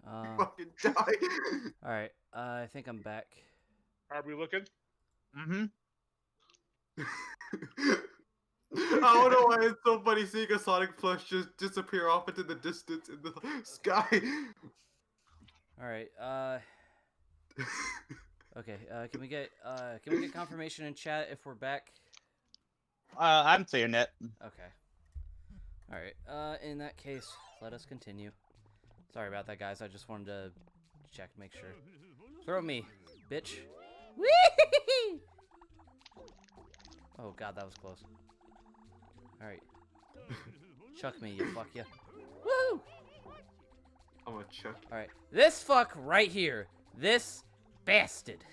Fucking die. All right. I think I'm back. Are we looking? Mm-hmm. I don't know why it's so funny seeing a Sonic plush just disappear off into the distance in the sky. All right. Okay. Can we get confirmation in chat if we're back? I'm seeing it. Okay. All right. In that case, let us continue. Sorry about that, guys. I just wanted to check, make sure. Throw me, bitch. Whee! Oh god, that was close. All right. Chuck me, you fuck ya. Woo! I'm gonna chuck. All right. This fuck right here. This bastard.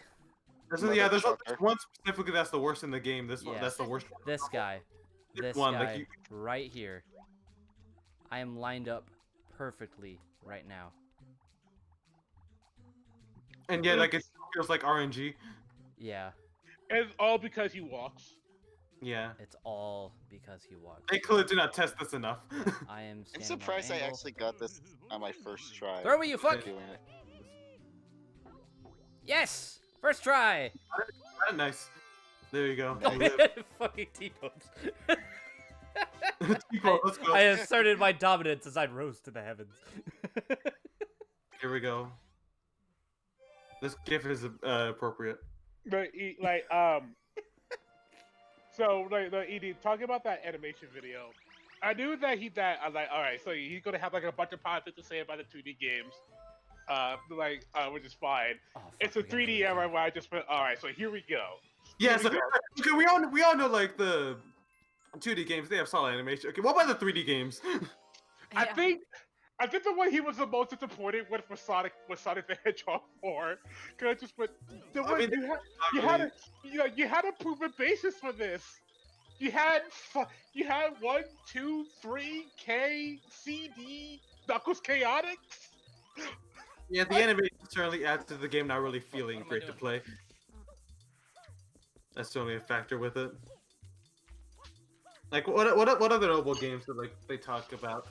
Yeah, there's Motherfucker. one specifically that's the worst in the game. This one, Yeah. that's the worst. This guy. This one, guy like you- right here. I am lined up perfectly right now. And yeah, like it feels like RNG. Yeah, It's all because he walks. Yeah, it's all because he walked. they clearly did not test this enough. I am I'm standing surprised on I an angle. actually got this on my first try. Throw me, you fuck! Doing it. Yes! First try! Nice. There you go. Fucking T-bones. T-Bone, let's go. I asserted my dominance as I rose to the heavens. Here we go. This gif is appropriate. But so the Ed talking about that animation video. I knew that I was like, all right, so he's gonna have like a bunch of positive to say about the 2D games, which is fine. Oh, fuck, It's a we gotta 3D do it era again. where I just went, all right, so here we go. Yeah, Here so we go. okay, we all know like the 2D games, they have solid animation. Okay, what about the 3D games? I think the one he was the most disappointed with was Sonic the Hedgehog 4. Cause I just went, I mean, you had a proven basis for this. You had 1, 2, 3 K C D Knuckles Chaotix. Yeah, the animation certainly adds to the game not really feeling great to play. That's certainly a factor with it. Like what other notable games that like they talk about?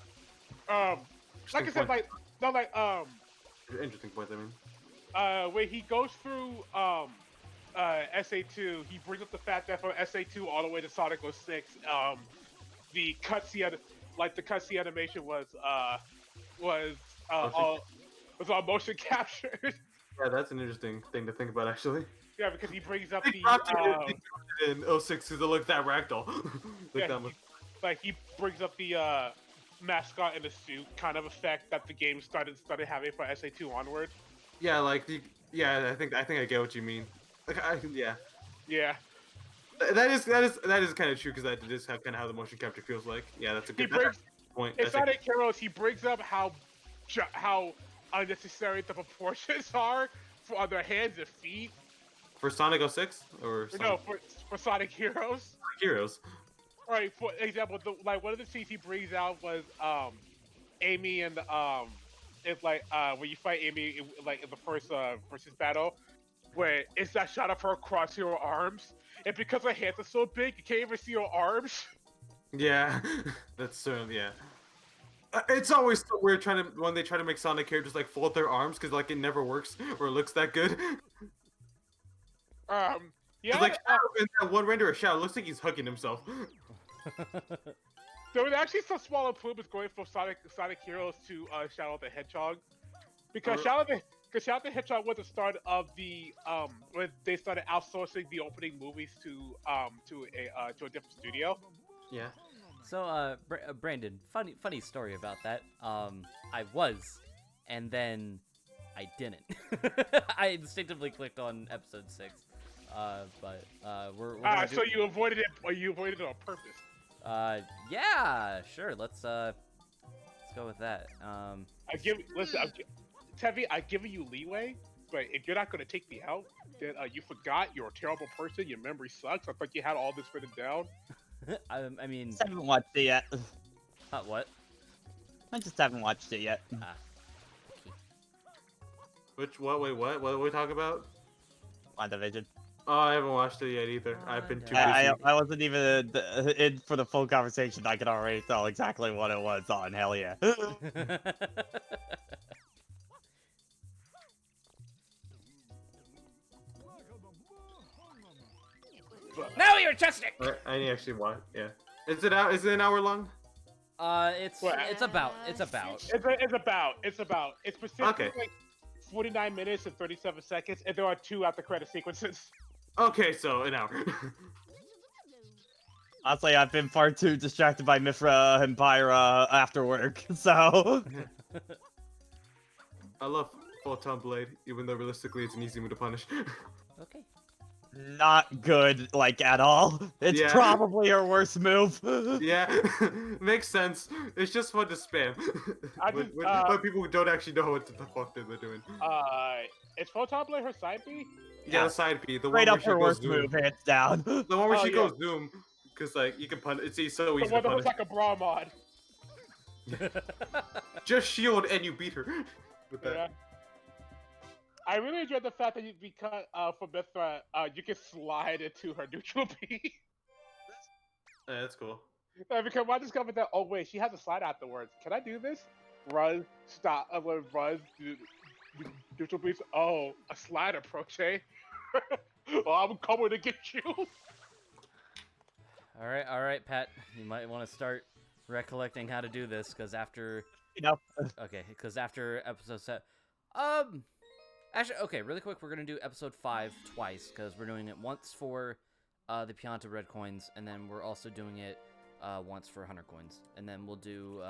Like I said, Interesting point. I mean, when he goes through SA2, he brings up the fact that from SA2 all the way to Sonic 06, the cutscene animation was all motion captured. yeah, that's an interesting thing to think about actually. Yeah, because he brings up They the dropped it in 06 to look that ragdoll. Look yeah, that much. he brings up the mascot in the suit kind of effect that the game started having from SA2 onward. Yeah, like I think I get what you mean. Like yeah. Yeah. That is kind of true because that is kind of how the motion capture feels like. Yeah, that's a He good brings point. in Sonic Heroes, he brings up how unnecessary the proportions are for their hands and feet. For Sonic 06 or Sonic No, for Sonic Heroes. Heroes. Right. For example, one of the scenes he brings out was Amy and it's like when you fight Amy in the first versus battle, where it's that shot of her crossing her arms, and because her hands are so big, you can't even see her arms. Yeah, that's certainly yeah. It's always so weird when they try to make Sonic characters like fold their arms because like it never works or it looks that good. Yeah. Like Shadow, in that one render of Shadow, it looks like he's hugging himself. There was actually some small improvements going from Sonic Heroes to Shadow the Hedgehog, because Shadow the Hedgehog was the start of the when they started outsourcing the opening movies to a different studio. Yeah. So, Brandon, funny story about that. I was, and then I didn't. I instinctively clicked on episode 6. But we're gonna So you avoided it, or you avoided it on purpose? Yeah, sure. Let's go with that. Tevi, I've given you leeway, but if you're not gonna take me out, then you forgot you're a terrible person. Your memory sucks. I thought you had all this written down. I mean, I haven't watched it yet. what? I just haven't watched it yet. Okay. What are we talking about? WandaVision. Oh, I haven't watched it yet either. I've been too busy. I wasn't even in for the full conversation. I could already tell exactly what it was on. Hell yeah. your chopstick. I actually want. Yeah. Is it out? Is it an hour long? It's What? it's about. It's specifically Okay. like 49 minutes and 37 seconds, and there are 2 after credit sequences. Okay, so an hour. Honestly, I've been far too distracted by Mithra and Pyra after work, so... I love Photon Blade, even though realistically it's an easy move to punish. Okay. Not good, like, at all. It's Yeah. probably her worst move. Yeah, makes sense. It's just fun to spam. I when, just, when people don't actually know what the fuck they're doing. Is Photon Blade her side B? Yeah, the side B, the Straight one where up she her goes worst zoom. move, hands down. The one where Oh, she yeah. goes zoom, because like you can punish. It's so The easy one to that looks punish. like a bra mod. Just shield and you beat her. With that. Yeah. I really enjoyed the fact that because for Mithra, you can slide into her neutral B. Yeah, that's cool. Because I discovered that, oh wait, she has a slide afterwards. Can I do this? Run, stop, run, neutral B. Oh, a slide approach, eh? Well, I'm coming to get you. All right, Pat. You might want to start recollecting how to do this, because after episode 7, actually, okay, really quick, we're gonna do episode 5 twice, because we're doing it once for the Pianta red coins, and then we're also doing it once for 100 coins, and then we'll do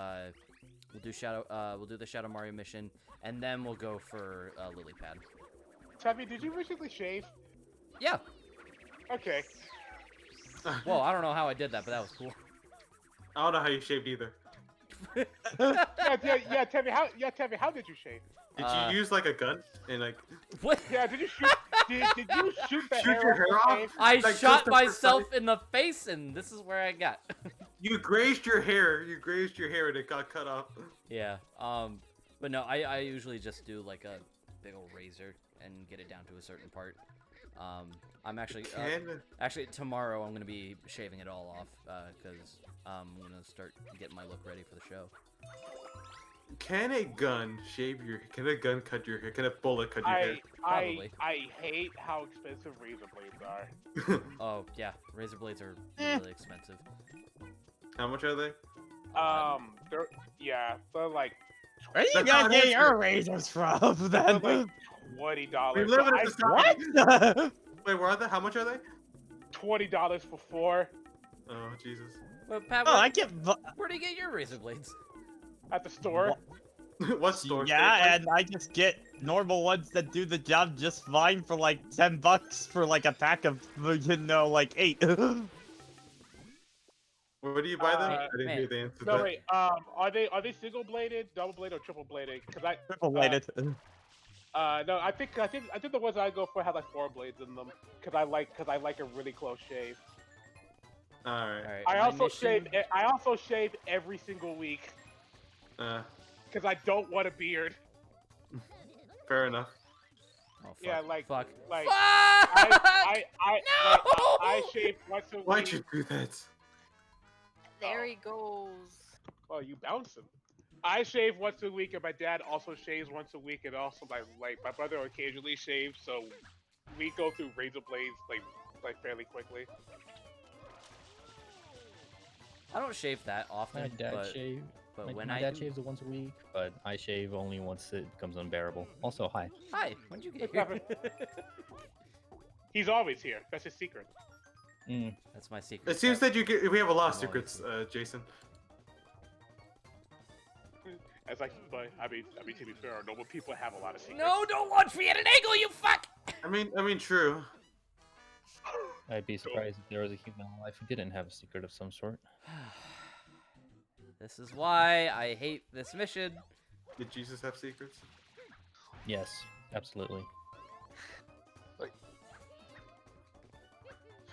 the Shadow Mario mission, and then we'll go for Lily Pad. Tabby, did you recently shave? Yeah. Okay. Well, I don't know how I did that, but that was cool. I don't know how you shaved either. Yeah, Tabby, how did you shave? Did you use like a gun and like What? Yeah, did you shoot? Did you shoot the Shoot your hair the off? face? I Like shot Christopher myself in the face, and this is where I got. you grazed your hair? You grazed your hair and it got cut off. Yeah. But no, I usually just do like a big old razor and get it down to a certain part. I'm actually tomorrow I'm gonna be shaving it all off because I'm gonna start getting my look ready for the show. Can a gun shave your? Can a gun cut your hair? Can a bullet cut your hair? Probably. I hate how expensive razor blades are. Oh yeah, razor blades are really expensive. How much are they? They're like Where do you That's guys not get answer. your razors from, then? like $20. We live in a society. What? Wait, where are they? How much are they? $20 for 4 Oh Jesus. Well, Pat, Oh, where, I get... where do you get your razor blades? at the store. What store? Yeah, and I just get normal ones that do the job just fine for like $10 for like a pack of, like 8. Where do you buy them? Uh, I didn't man. hear the answer. to No that. wait, are they single bladed, double bladed, or triple bladed? Cause Triple bladed. no, I think the ones I go for have like 4 blades in them. Cause I like a really close shave. All All right. right. I my also mission- shave every single week. Uh, Cause I don't want a beard. fair enough. Oh, fuck. Yeah, like Fuck. like Fuck! I shave once a Why'd week. you do that? There he goes. Well, you bouncing. I shave once a week, and my dad also shaves once a week, and also like my brother occasionally shaves, so we go through razor blades like fairly quickly. I don't shave that often, My dad but, shave. but My, when my I dad do... shaves it once a week, but I shave only once it becomes unbearable. Also, hi. Hi, when'd you get What's here? He's always here. That's his secret. Mm. That's my secret. It seems stuff. that we have a lot of I'm secrets, Jason. As like, but I mean, to be fair, normal people have a lot of secrets. No, don't launch me at an angle, you fuck! I mean, true. I'd be surprised if there was a human alive who didn't have a secret of some sort. This is why I hate this mission. Did Jesus have secrets? Yes, absolutely.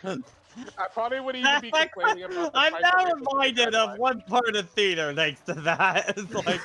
I probably wouldn't even be complaining about. The I'm price now of razor reminded blades. of one part of theater thanks to that. It's like,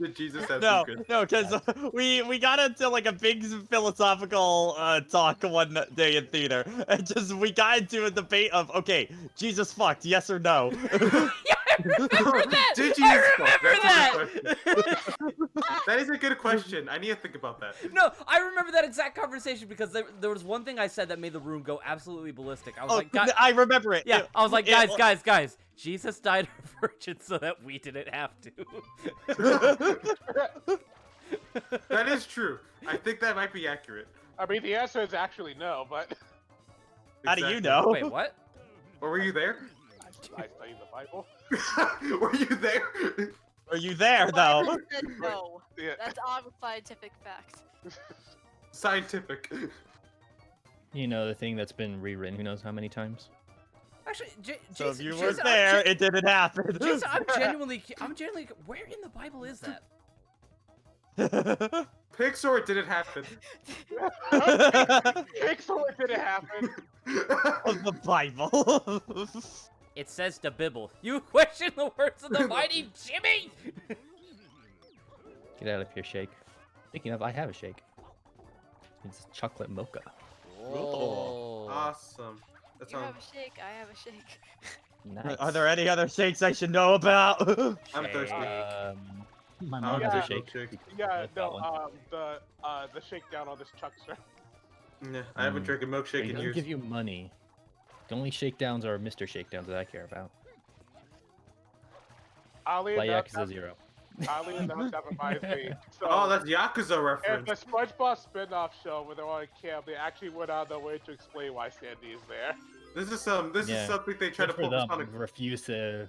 Did Jesus have no, secrets? no, because we got into like a big philosophical talk one day in theater, and just we got into a debate of, okay, Jesus fucked, yes or no? Yeah, I remember that! Did I Jesus fuck? remember That's a good that! That is a good question. I need to think about that. No, I remember that exact conversation because there was one thing I said that made the room go absolutely ballistic. I was Oh, like, "God-" I remember it. yeah, I was like, guys, it- guys, Jesus died a virgin so that we didn't have to. That is true. I think that might be accurate. I mean, the answer is actually no, but How do you Exactly. know? Wait, what? Or were you there? I study the Bible. Were you there? Are you there though? Bible said no. Yeah. That's on scientific fact. Scientific. You know, the thing that's been rewritten who knows how many times? Actually, So if Jason, you Jason, weren't there, it didn't happen. Jason, I'm genuinely, where in the Bible is that? Pixar, it didn't happen. Pixel, it didn't happen. Of the Bible. It says the Bible. You question the words of the mighty Jimmy? Get out of here, Shake. Speaking of, I have a shake. It's chocolate mocha. Oh. Awesome. That's You all. have a shake, I have a shake. Nice. Are there any other shakes I should know about? I'm thirsty. My Oh, mom has a yeah. shake. Milkshake. Yeah, Like that no, one. the shakedown on this chuckster. Yeah, I haven't drank a They milkshake in don't years. give you money. The only shakedowns are Mr. Shakedowns that I care about. Ali Play announced Yakuza 0. Ali announced that reminds me. So, Oh, that's Yakuza and reference. the SpongeBob spin-off show where they're on camp, they actually went out of their way to explain why Sandy is there. This is something they try to Good for focus them. on. Refuse to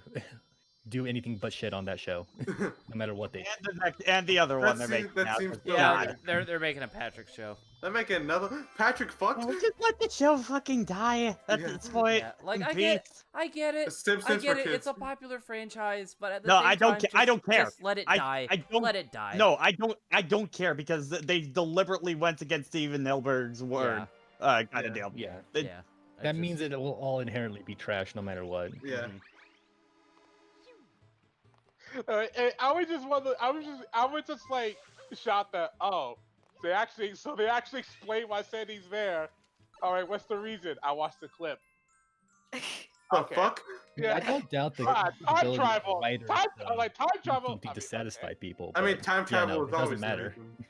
do anything but shit on that show, no matter what they. And the next, and the other one they're making. That now. seems so Yeah, weird. they're making a Patrick show. They're making another. Patrick fucked. Oh, just let the show fucking die at Yeah. this point. Yeah, like and I get The it. Simpsons I get for it. kids. It's a popular franchise, but at the No, same I don't time, ca- I don't care. Just let it I- die. I don't- Let it die. No, I don't care because they deliberately went against Steven Hilberg's word. Kind Yeah. of deal. Yeah, It- Yeah. that means it will all inherently be trash no matter what. Yeah. And I was just like shocked that they actually explained why Sandy's there. All right, what's the reason? I watched the clip. The Okay. fuck? Yeah. I don't doubt the Time ability of travel. writers Time travel. looking to satisfy people. I mean, but time yeah, travel no, is it doesn't always the matter. reason.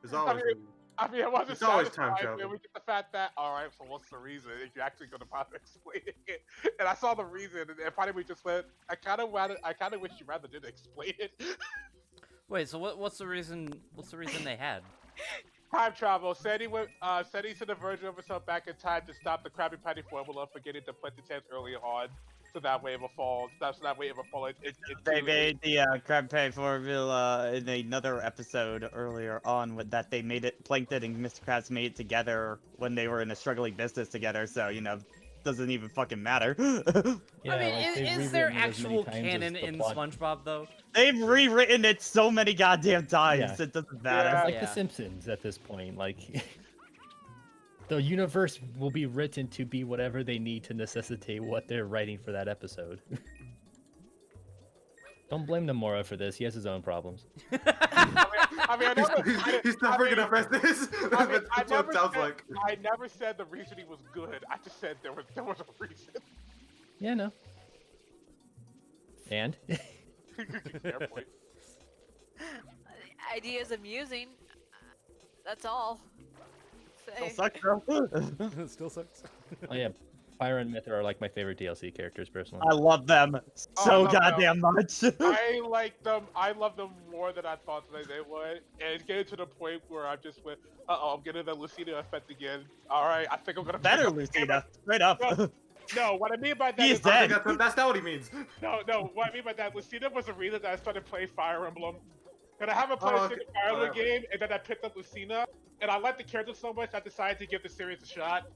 It's always. mean, it wasn't It's always time satisfying, travel. and we get the fact that, all right, so what's the reason? If you're actually going to bother explaining it, and I saw the reason, and finally we just went. I kind of wish you rather didn't explain it. Wait, so what's the reason? What's the reason they had? Time travel. Sandy sent a version of herself back in time to stop the Krabby Patty formula from getting to put the tents earlier on, so that way it will fall. So that way it will fall. They made the crab pie formula in another episode earlier on with that they made it Plankton and Mr. Krabs made it together when they were in a struggling business together, so doesn't even fucking matter. Yeah, I mean, like, they've is there rewritten it as many actual times as canon the in plot. SpongeBob though? They've rewritten it so many goddamn times, Yeah. it doesn't matter. Yeah. Like Yeah. The Simpsons at this point, like the universe will be written to be whatever they need to necessitate what they're writing for that episode. Don't blame Nomura for this. He has his own problems. I mean, I never. He's not big enough as this. I mean, That's what it sounds like. I never said the reasoning was good. I just said there was a reason. Yeah, no. And Fair point. The idea is amusing. That's all. Still Say. sucks, bro. It still sucks. oh yeah, Pyra and Myth are like my favorite DLC characters personally. I love them Oh, so no, no. goddamn much. I like them. I love them more than I thought that they would. And it's getting to the point where I just went, I'm getting the Lucina effect again. All right, I think I'm gonna Better, pick up- Lucina. Straight up. No. No, what I mean by that He is is I dead. think that's not what he means. no. What I mean by that, Lucina was the reason that I started playing Fire Emblem. And I haven't played Oh, a single okay. Fire Emblem Oh, yeah. game, and then I picked up Lucina, and I liked the character so much I decided to give the series a shot.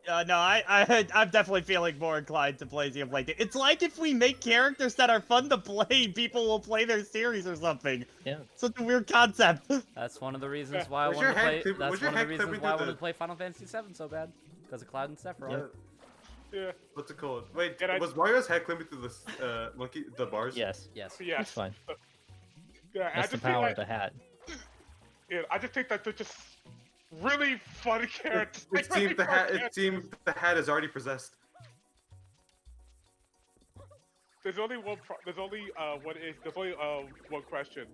No, I'm definitely feeling more inclined to play Xenoblade. It's like if we make characters that are fun to play, people will play their series or something. Yeah. Such a weird concept. That's one of the reasons why I Was wanted your to play. head clip- That's was your one of the head reasons clipping why I through wanted the- to play Final Fantasy VII so bad, because of Cloud and Sephiroth. Yeah. Yeah. What's it called? Wait, And I- was Mario's head climbing through the bars? Yes, Yes. Yeah. that's fine. Yeah, I That's the just feel power like, of the hat. yeah, I just think that they're just really fun characters. It seems the hat is already possessed. There's only one. There's only one question.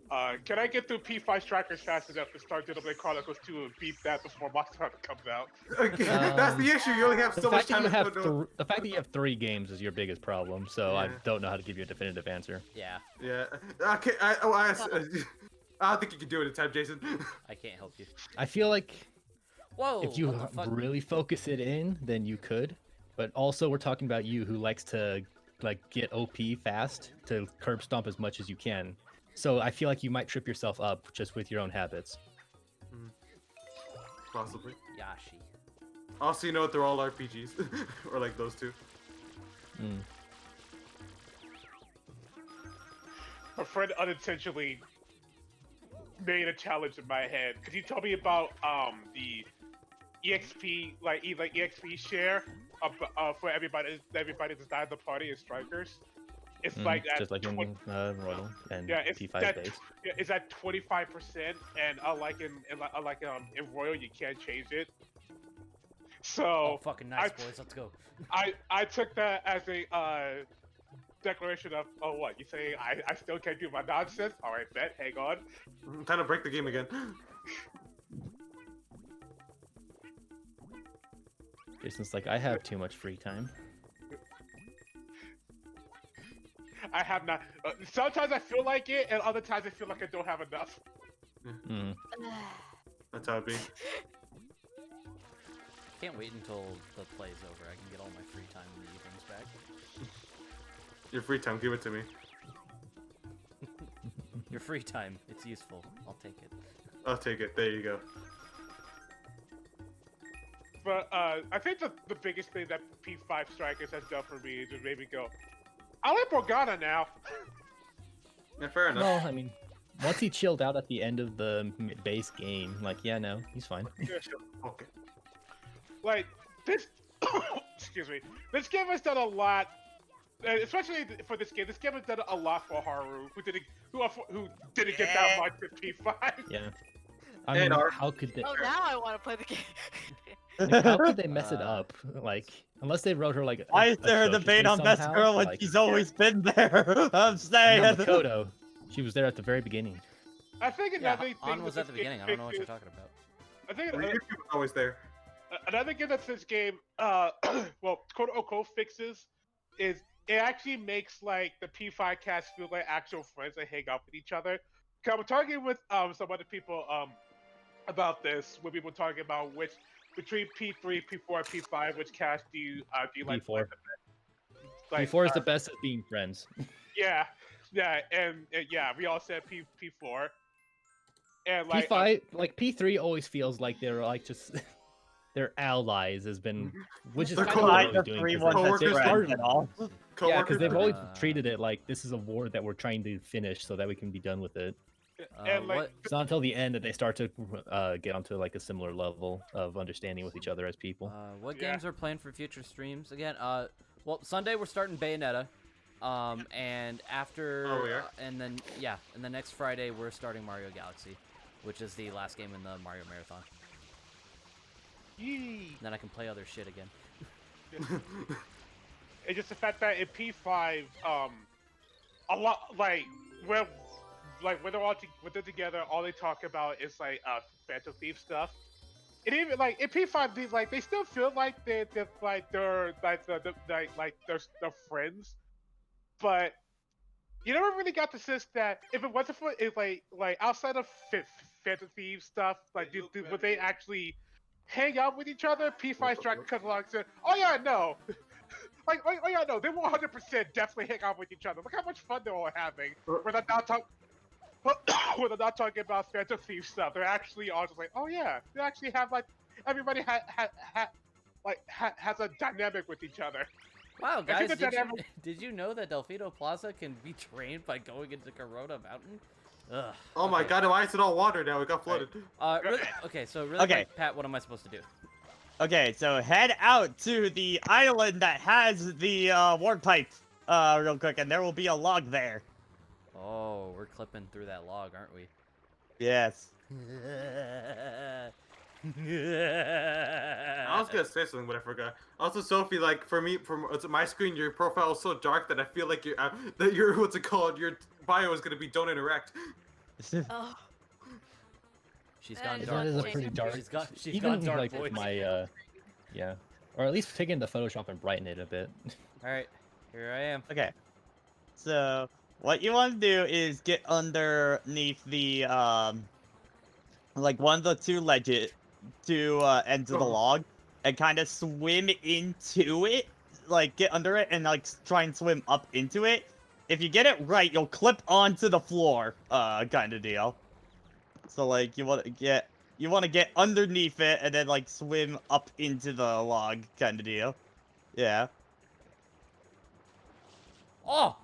Can I get through P5 Strikers fast enough to start Xenoblade Chronicles 2 and beat that before Monster Hunter comes out? Okay, that's the issue. You only have The so much fact that time you to have put on. the fact that you have 3 games is your biggest problem. So I Yeah. don't know how to give you a definitive answer. Yeah, Yeah. Okay. I don't think you can do it in time, Jason. I can't help you. I feel like Whoa! if you what the fuck? really focus it in, then you could. But also, we're talking about you who likes to like get OP fast to curb stomp as much as you can. So I feel like you might trip yourself up just with your own habits. Possibly. Yashi. Also, you know what? They're all RPGs, or like those two. Mm. A friend unintentionally made a challenge in my head because he told me about the EXP EXP share for everybody that's died in the party as strikers. It's like at Just like in Royal and yeah, it's P5 that, base. yeah, it's at 25%, and unlike in Royal you can't change it. So Oh, fucking nice, I- boys. Let's go. I took that as a declaration of, oh, what, you say I still can't do my nonsense? Alright, bet, hang on. I'm trying to break the game again. Jason's like, I have too much free time. I have not. Sometimes I feel like it, and other times I feel like I don't have enough. Mm. That's how it be. Can't wait until the play's over. I can get all my free time in the evenings back. Your free time, give it to me. Your free time. It's useful. I'll take it. I'll take it. There you go. But I think the biggest thing that P5 Strikers has done for me is just made me go, I like Morgana now. Yeah, fair enough. Well, I mean, once he chilled out at the end of the base game, like, yeah, no, he's fine. Yeah, sure. Okay. Like this, excuse me. This game has done a lot, especially for this game. This game has done a lot for Haru, who didn't get that much with P5. Yeah. I And mean, our- how could they? Oh, now I want to play the game. Like, how could they mess it Uh, up? Like, unless they wrote her like. Why is a there a trophy debate case on best somehow, girl when like, she's always been there? I'm saying. no, Makoto, she was there at the very beginning. I think Yeah, another thing On that was at the this game beginning. I don't know what you're fixes- talking about. I think Well, YouTube was always there. another thing that this game, well, quote unquote fixes, is it actually makes like the P5 cast feel like actual friends that hang out with each other. Cause I'm talking with some other people about this when we were talking about which between P3, P4, and P5, which cast do you like? P4. Like, P4 is the best at being friends. yeah, and yeah, we all said P4. And like P5, like P3, always feels like they're like just their allies has been, which is They're kind of what Neither they're doing. three 'cause ones coworkers as they friends started- at all. Yeah, Coworkers. because they've always Uh, treated it like this is a war that we're trying to finish so that we can be done with it. and like What? It's not until the end that they start to get onto like a similar level of understanding with each other as people. What Yeah. games are planned for future streams again? Well, Sunday we're starting Bayonetta, and after, Oh, we are? and then yeah, and then next Friday we're starting Mario Galaxy, which is the last game in the Mario Marathon. yee. Then I can play other shit again. It's just the fact that in P5, a lot when they're when they're together, all they talk about is like Phantom Thief stuff. And even like in P5, they still feel like they're friends, but you never really got the sense that if it wasn't for if like outside of Phantom Thief stuff, like would they actually hang out with each other? P5 Strike comes along and said, "Oh yeah, no." Like, oh yeah, no, they will 100% definitely hang out with each other. Look how much fun they're all having. Where they're not talking about Phantom Thief stuff. They're actually all just like, oh yeah, they actually have like everybody has a dynamic with each other. Wow, I think guys, that dynamic- did you know that Delfino Plaza can be trained by going into Corona Mountain? Ugh. Oh my okay. god, why is it all water now? It got flooded. Okay, so really Okay. quick, Pat, what am I supposed to do? Okay, so head out to the island that has the warp pipe real quick, and there will be a log there. Oh, we're clipping through that log, aren't we? Yes. I was gonna say something, but I forgot. Also, Sophie, like for me, from my screen, your profile is so dark that I feel like that your what's it called? Your bio is gonna be don't interact. Oh. She's That gone is dark. That is a voice. pretty dark. She's Even gone dark like voice. with my yeah, or at least take it into Photoshop and brighten it a bit. All right, here I am. Okay. So what you want to do is get underneath the like one of the two ends of the Oh. log and kind of swim into it, like get under it and like try and swim up into it. If you get it right, you'll clip onto the floor, kind of deal. So like you want to get underneath it and then like swim up into the log, kind of deal. Yeah. Oh,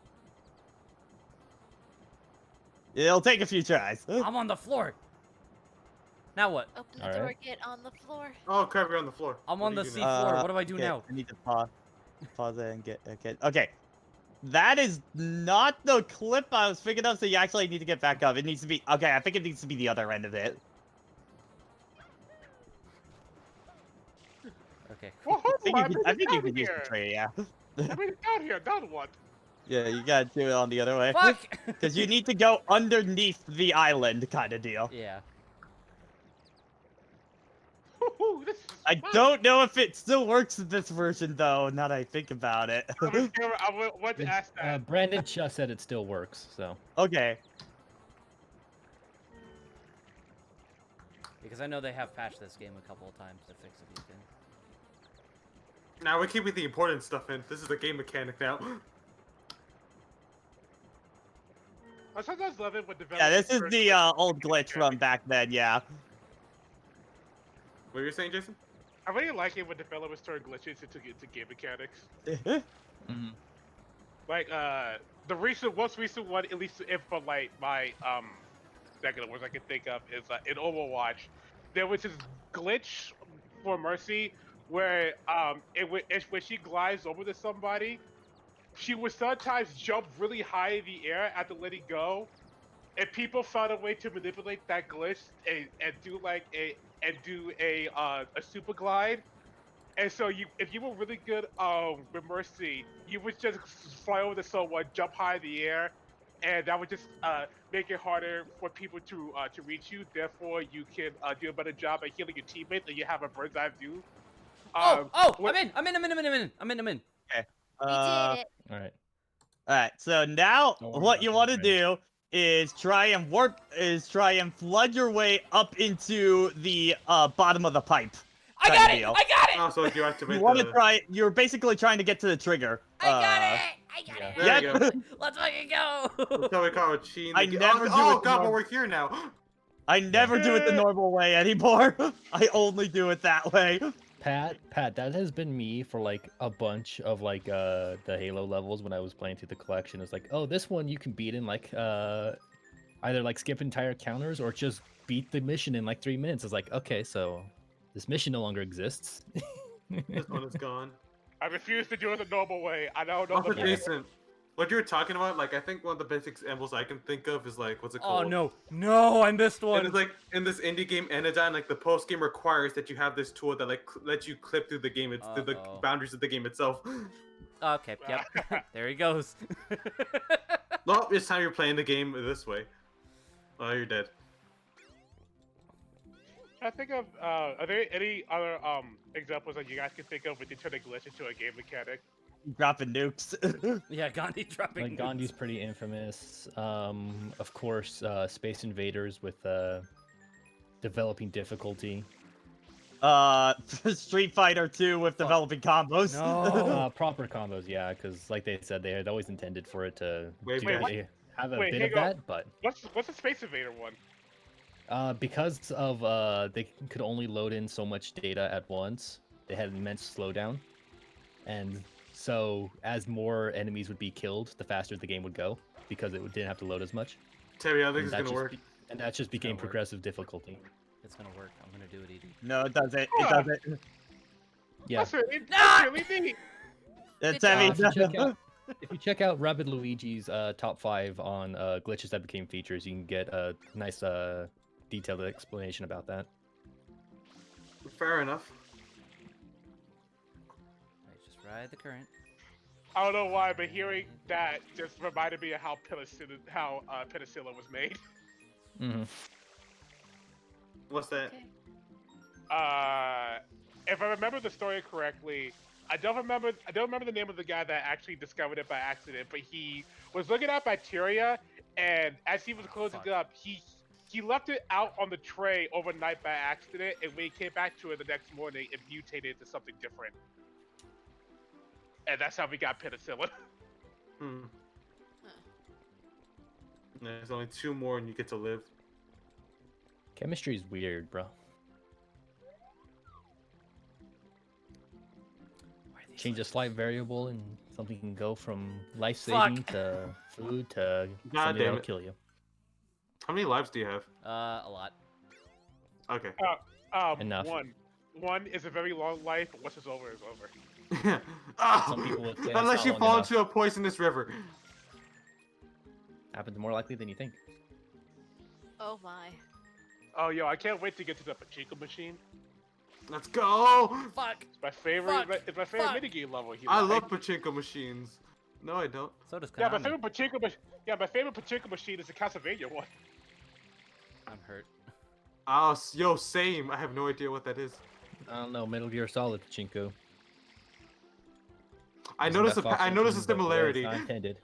It'll take a few tries. I'm on the floor. Now what? Open the All door, right. get on the floor. Oh crap, you're on the floor. I'm What on do the you do sea now? floor. What do I do okay, now? I need to pause it and get okay. That is not the clip I was thinking of, so you actually need to get back up. It needs to be okay. I think it needs to be the other end of it. Okay. Whoa, I think you can use the tray. Yeah. I made it down here. Down what? Yeah, you gotta do it on the other way. Fuck. Because you need to go underneath the island, kind of deal. Yeah. Woohoo, this is I fun. don't know if it still works in this version, though. Now that I think about it. I want to ask that. Brandon just said it still works, so Okay. Because I know they have patched this game a couple of times to fix a few things. Now we're keeping the important stuff in. This is the game mechanic now. I sometimes love it when developers. Yeah, this is first the put old glitch from back then. Yeah. What were you saying, Jason? I really like it when developers turn glitches into game mechanics. Like the most recent one, at least if for like my second words I can think of is in Overwatch, there was this glitch for Mercy where when she glides over to somebody, she would sometimes jump really high in the air after letting go, and people found a way to manipulate that glitch and do like a super glide. And so if you were really good with Mercy, you would just fly over to someone, jump high in the air, and that would just make it harder for people to reach you. Therefore, you can do a better job at healing your teammates, and you have a bird's eye view. Oh, what- I'm in. We Uh, did it. all right. Alright, so now Don't worry what about you that, want to Brandon. do is try and flood your way up into the bottom of the pipe. I Kinda got it. deal. I got it. Oh, so you activate You want to the... try. You're basically trying to get to the trigger. I got it. I got yeah. it. There you Yeah. go. Let's fucking go. That's how we call it cheating. I never do Oh it god, but normal- we're here now. I never do it the normal way anymore. I only do it that way. Pat, that has been me for like a bunch of like the Halo levels when I was playing through the collection. It's like, oh, this one you can beat in like either like skip entire counters or just beat the mission in like 3 minutes. It's like, okay, so this mission no longer exists. This one is gone. I refuse to do it the normal way. I don't know Also, the Jason, what you were talking about, like, I think one of the best examples I can think of is like, what's it Oh called? no, I missed And one. it's like in this indie game Anodyne, like the post game requires that you have this tool that like lets you clip through the game. It's through the Uh-oh. boundaries of the game itself. Okay, yep. There he goes. Well, this time you're playing the game this way. Oh, you're dead. I think of are there any other examples that you guys can think of where you turn a glitch into a game mechanic? Dropping nukes. Yeah, Gandhi dropping. Like Gandhi's pretty infamous. Of course, Space Invaders with developing difficulty. Street Fighter 2 with developing combos. No. Proper combos, yeah, because like they said, they had always intended for it to Wait, do wait, what? have a Wait, bit hang of on. that, but What's the Space Invader one? because of they could only load in so much data at once, they had an immense slowdown, and so as more enemies would be killed, the faster the game would go because it didn't have to load as much. Terry, I think And it's that gonna just work. and that just became gonna work. progressive difficulty. It's gonna work. I'm gonna do it, Edie. No, it doesn't. It doesn't. Yeah. That's really neat. It's Good heavy. If you check out Rabbid Luigi's top 5 on glitches that became features, you can get a nice detailed explanation about that. Fair enough. Alright, just ride the current. I don't know why, but hearing that just reminded me of how Penicillin was made. Mm-hmm. What's that? Okay. If I remember the story correctly, I don't remember the name of the guy that actually discovered it by accident, but he was looking at bacteria, and as he was closing Fuck. it up, he left it out on the tray overnight by accident, and when he came back to it the next morning, it mutated into something different. And that's how we got penicillin. Hmm. Huh. There's only 2 more and you get to live. Chemistry is weird, bro. Why are these Change a letters? slight variable and something can go from life-saving to food to God something damn that'll it. kill you. How many lives do you have? A lot. Okay. Enough. One is a very long life, but once it's over, it's over. Oh, Some people would say it's unless not you long fall enough. into a poisonous river. Happens more likely than you think. Oh my. Oh, yo, I can't wait to get to the pachinko machine. Let's go! Fuck. It's my favorite. Fuck. It's my favorite Fuck. minigame level here. I love pachinko machines. No, I don't. So does Yeah, Konami. my favorite pachinko machine is the Castlevania one. I'm hurt. Oh, yo, same. I have no idea what that is. I don't know, Metal Gear Solid Pachinko. I Isn't noticed that a Fox noticed a Engine, but the way it's similarity. not intended.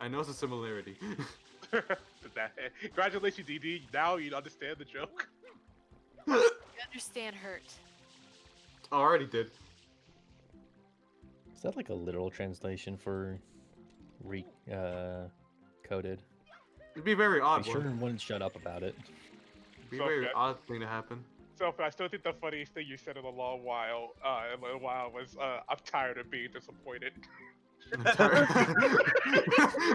I noticed a similarity. Congratulations, DD. Now you understand the joke. You understand hurt. I already did. Is that like a literal translation for coded? It'd be very I odd. sure One. wouldn't shut up about it. It'd be a So very good. odd thing to happen. So I still think the funniest thing you said in a little while was, "I'm tired of being disappointed."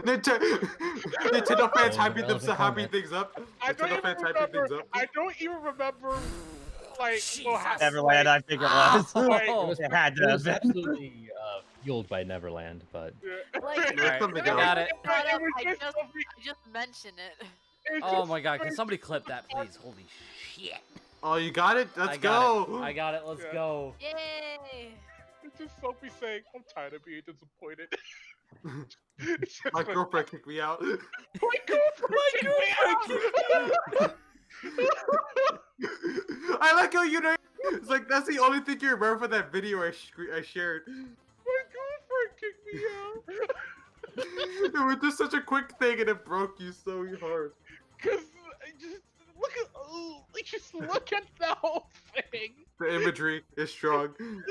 Nintendo fans Oh, hyping relevant comment. things up. I don't Nintendo even fans hyping remember. things up. I don't even remember. Like, well, how- Jesus. Neverland, I think it was. Oh, It had to It have was been. absolutely fueled by Neverland, but Like, There's something I else. got it. brought up, It was I just just, something- I just mentioned it. it's Oh just my god, can very- somebody clip that, please? Holy shit. Oh, you got it? I Let's got go. it. I got it. Let's Yeah. go. Yay! It's just Sophie saying, "I'm tired of being disappointed." It's just My like, girlfriend kicked me out. My girlfriend! I like how you know. It's like that's the only thing you remember from that video I shared. My girlfriend kicked me out. It was just such a quick thing and it broke you so hard. Cause just look at the whole thing. The imagery is strong. The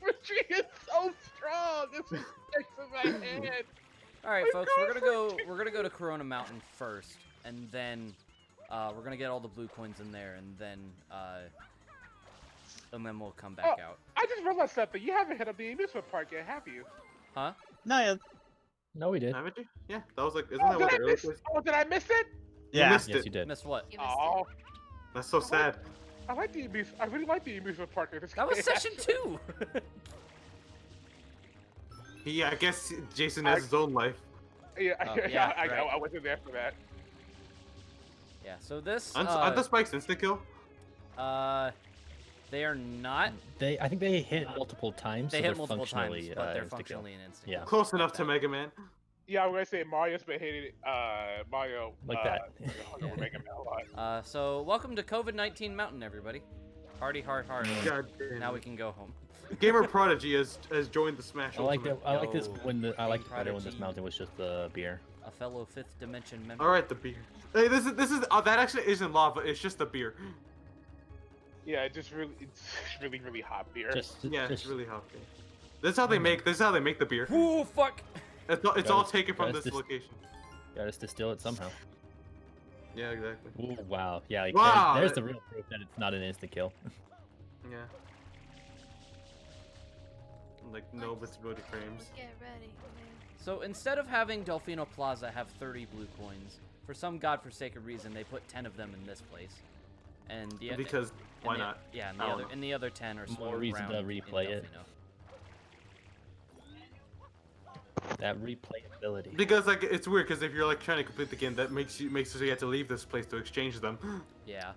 imagery is so strong. It's just sticks in my head. All right, My folks, girlfriend we're gonna go to Corona Mountain first, and then we're gonna get all the blue coins in there, and then we'll come back out. I just realized something. You haven't hit up the amusement park yet, have you? Huh? No, yeah. no, we did. Haven't you? Yeah, that was like, isn't Oh, that what the did I early miss? place? Oh, did I miss it? Yeah. missed Yes, it. you did. Missed what? You missed Oh, That's so sad. I like the amusement. I really like the amusement park. in this That was game, session actually. 2. Yeah, I guess Jason has his own life. Yeah, Oh, yeah, right. I wasn't there for that. Yeah. So this. Aren't the spikes instant kill? They are not. I think they hit multiple times. They so hit they're multiple times, functionally, but they're insta-kill. functionally an instant. Yeah. kill. Close Like enough to that. Mega Man. Yeah, I'm gonna say Mario's been hating Mario Like that. over Mega Man a lot. So welcome to COVID-19 Mountain, everybody. Party hard, hard. God damn. Now we can go home. Gamer Prodigy has joined the Smash I like that. Ultimate. I like this Yo, when I liked it Game better when this Prodigy. mountain was just the beer. A fellow fifth dimension member. All right, the beer. Hey, this is that actually isn't lava. It's just the beer. Yeah, it's really hot beer. Just Yeah, just, it's really hot beer. This is how they make the beer. Ooh, fuck. It's all Guys, taken from guys, this location. gotta distill it somehow. Yeah, exactly. Ooh, wow. Yeah. Like, Wow, there's that- the real proof that it's not an insta kill. Yeah. Like no visibility frames. Get ready, man. So instead of having Delfino Plaza have 30 blue coins, for some godforsaken reason, they put 10 of them in this place. And the Because and why the- not? Yeah, and I the don't other know. and the other 10 are More swimming reason to around in replay it. Delfino. That replayability. Because like it's weird because if you're like trying to complete the game, that makes it so you have to leave this place to exchange them. Yeah,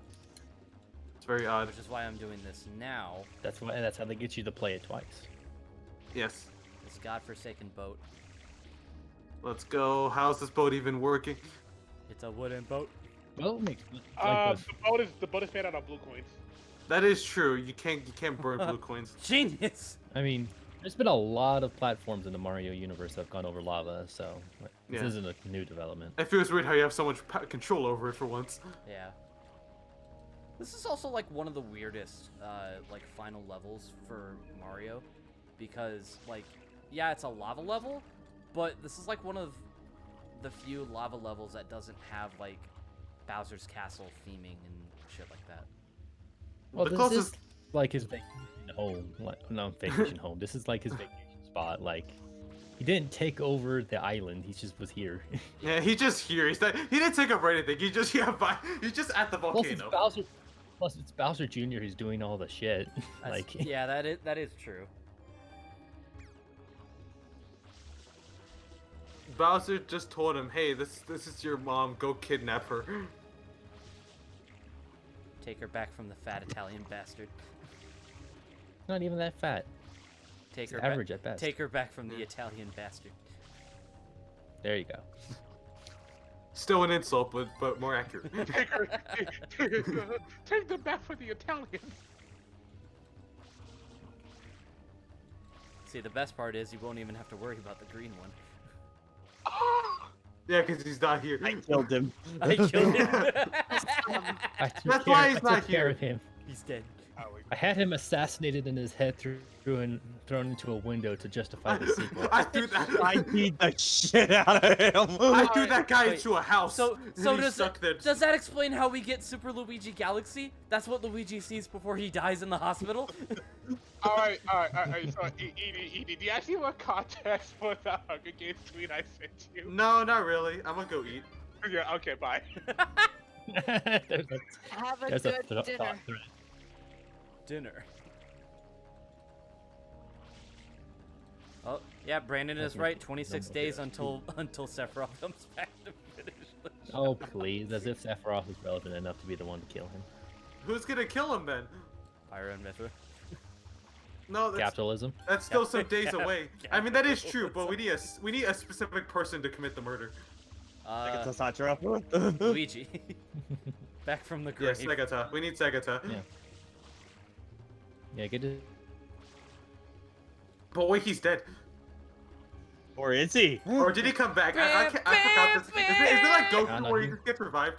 It's very odd. which is why I'm doing this now. That's how they get you to play it twice. Yes. This godforsaken boat. Let's go. How's this boat even working? It's a wooden boat. Well, makes The boat is made out of blue coins. That is true. You can't burn blue coins. Genius. I mean, there's been a lot of platforms in the Mario universe that have gone over lava, so this Yeah. isn't a new development. It feels weird how you have so much control over it for once. Yeah. This is also like one of the weirdest like final levels for Mario, because like yeah, it's a lava level, but this is like one of the few lava levels that doesn't have like Bowser's Castle theming and shit like that. Well, The this closest- is like his vacation home. Like, not vacation home. This is like his vacation spot. Like, he didn't take over the island. He just was here. Yeah, he's just here. He didn't take over anything. He just he's just at the Plus, it's volcano. Bowser. Plus, it's Bowser Jr. who's doing all the shit. That's- Like, yeah, that is true. Bowser just told him, "Hey, this is your mom. Go kidnap her." Take her back from the fat Italian bastard. not even that fat. Take It's her average at best. Take her back from the Italian bastard. There you go. Still an insult, but more accurate. Take them back for the Italians. See, the best part is you won't even have to worry about the green one. Yeah, because he's not here. I killed him. I killed him. I took That's care, why he's I not took care here. of him. He's dead. I had him assassinated in his head thrown into a window to justify the sequel. I threw that. I beat the shit out of him. I threw that guy Wait, into a house. So and he does stuck there. does that explain how we get Super Luigi Galaxy? That's what Luigi sees before he dies in the hospital. All right. So, Edie, do you actually want context for the Hunger Games tweet I sent you? No, not really. I'm gonna go eat. Yeah. Okay. Bye. there's Have a there's good a dinner. thought thread. Dinner. Oh yeah, Brandon is Nothing- right. 26 no days more until Sephiroth comes back to finish the show. Oh please, as if Sephiroth is relevant enough to be the one to kill him. Who's gonna kill him then? Pyro and Mithra. No, Capitalism. that's still some days Yeah, away. I mean, that is true, but we need a specific person to commit the murder. Like it's a Satra. Luigi. Back from the Yeah, grave. Segata. We need Segata. Yeah. Yeah, get it. But wait, he's dead. Or is he? Or did he come back? I forgot this. Is it like Goku no, where he he- just gets revived?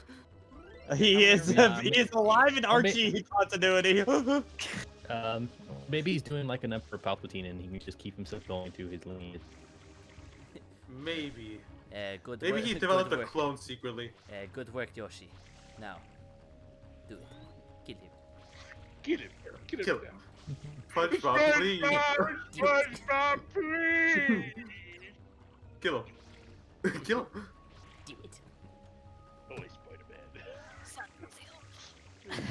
He is. Yeah, he is alive in I'll ma- Archie continuity. Maybe he's doing like an Emperor Palpatine and he can just keep himself going through his lineage. Maybe. Good Maybe work. he good developed a work. clone secretly. Good work, Yoshi. Now, do it. Kill him. Get him. Get him Kill down. him. SpongeBob, please. SpongeBob, please. Kill him. Kill him. Do it. Oh, Spider-Man.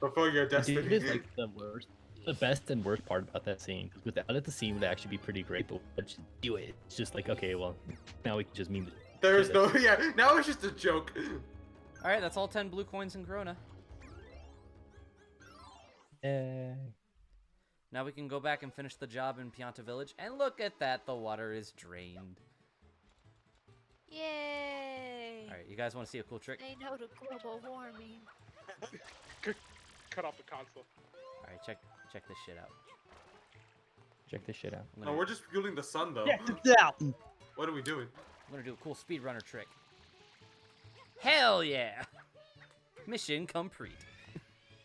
Before your destiny. Dude, it is like the worst, the best and worst part about that scene. Because without it, the scene would actually be pretty great. But once you do it, it's just like, okay, well, now we can just meme it. There's no. Yeah, now it's just a joke. All right, that's all 10 blue coins in Corona. Now we can go back and finish the job in Pianta Village. And look at that, the water is drained. Yay! All right, you guys want to see a cool trick? They know the global warming. Cut off the console. All right, check this shit out. Check this shit out. I'm No, gonna, we're just fueling the sun though. Check this out. What are we doing? I'm gonna do a cool speedrunner trick. Hell yeah! Mission complete.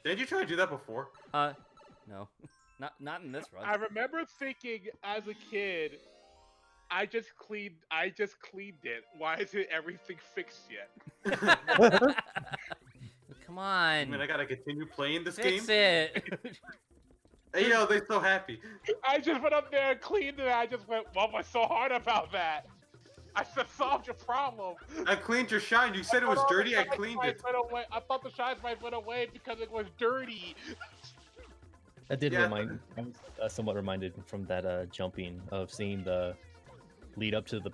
Did you try to do that before? No, not in this run. I remember thinking as a kid, I just cleaned it. Why isn't everything fixed yet? Come I on, mean, I gotta continue playing this fix game. it. Hey, yo, they're so happy. I just went up there and cleaned it. I just went, what was so hard about that? I said, solved your problem. I cleaned your shine. You said it was thought all the dirty. I shine cleaned spikes it. went away. I thought the shine spikes went away because it was dirty. That did Yeah. remind. I was somewhat reminded from that jumping of seeing the lead up to the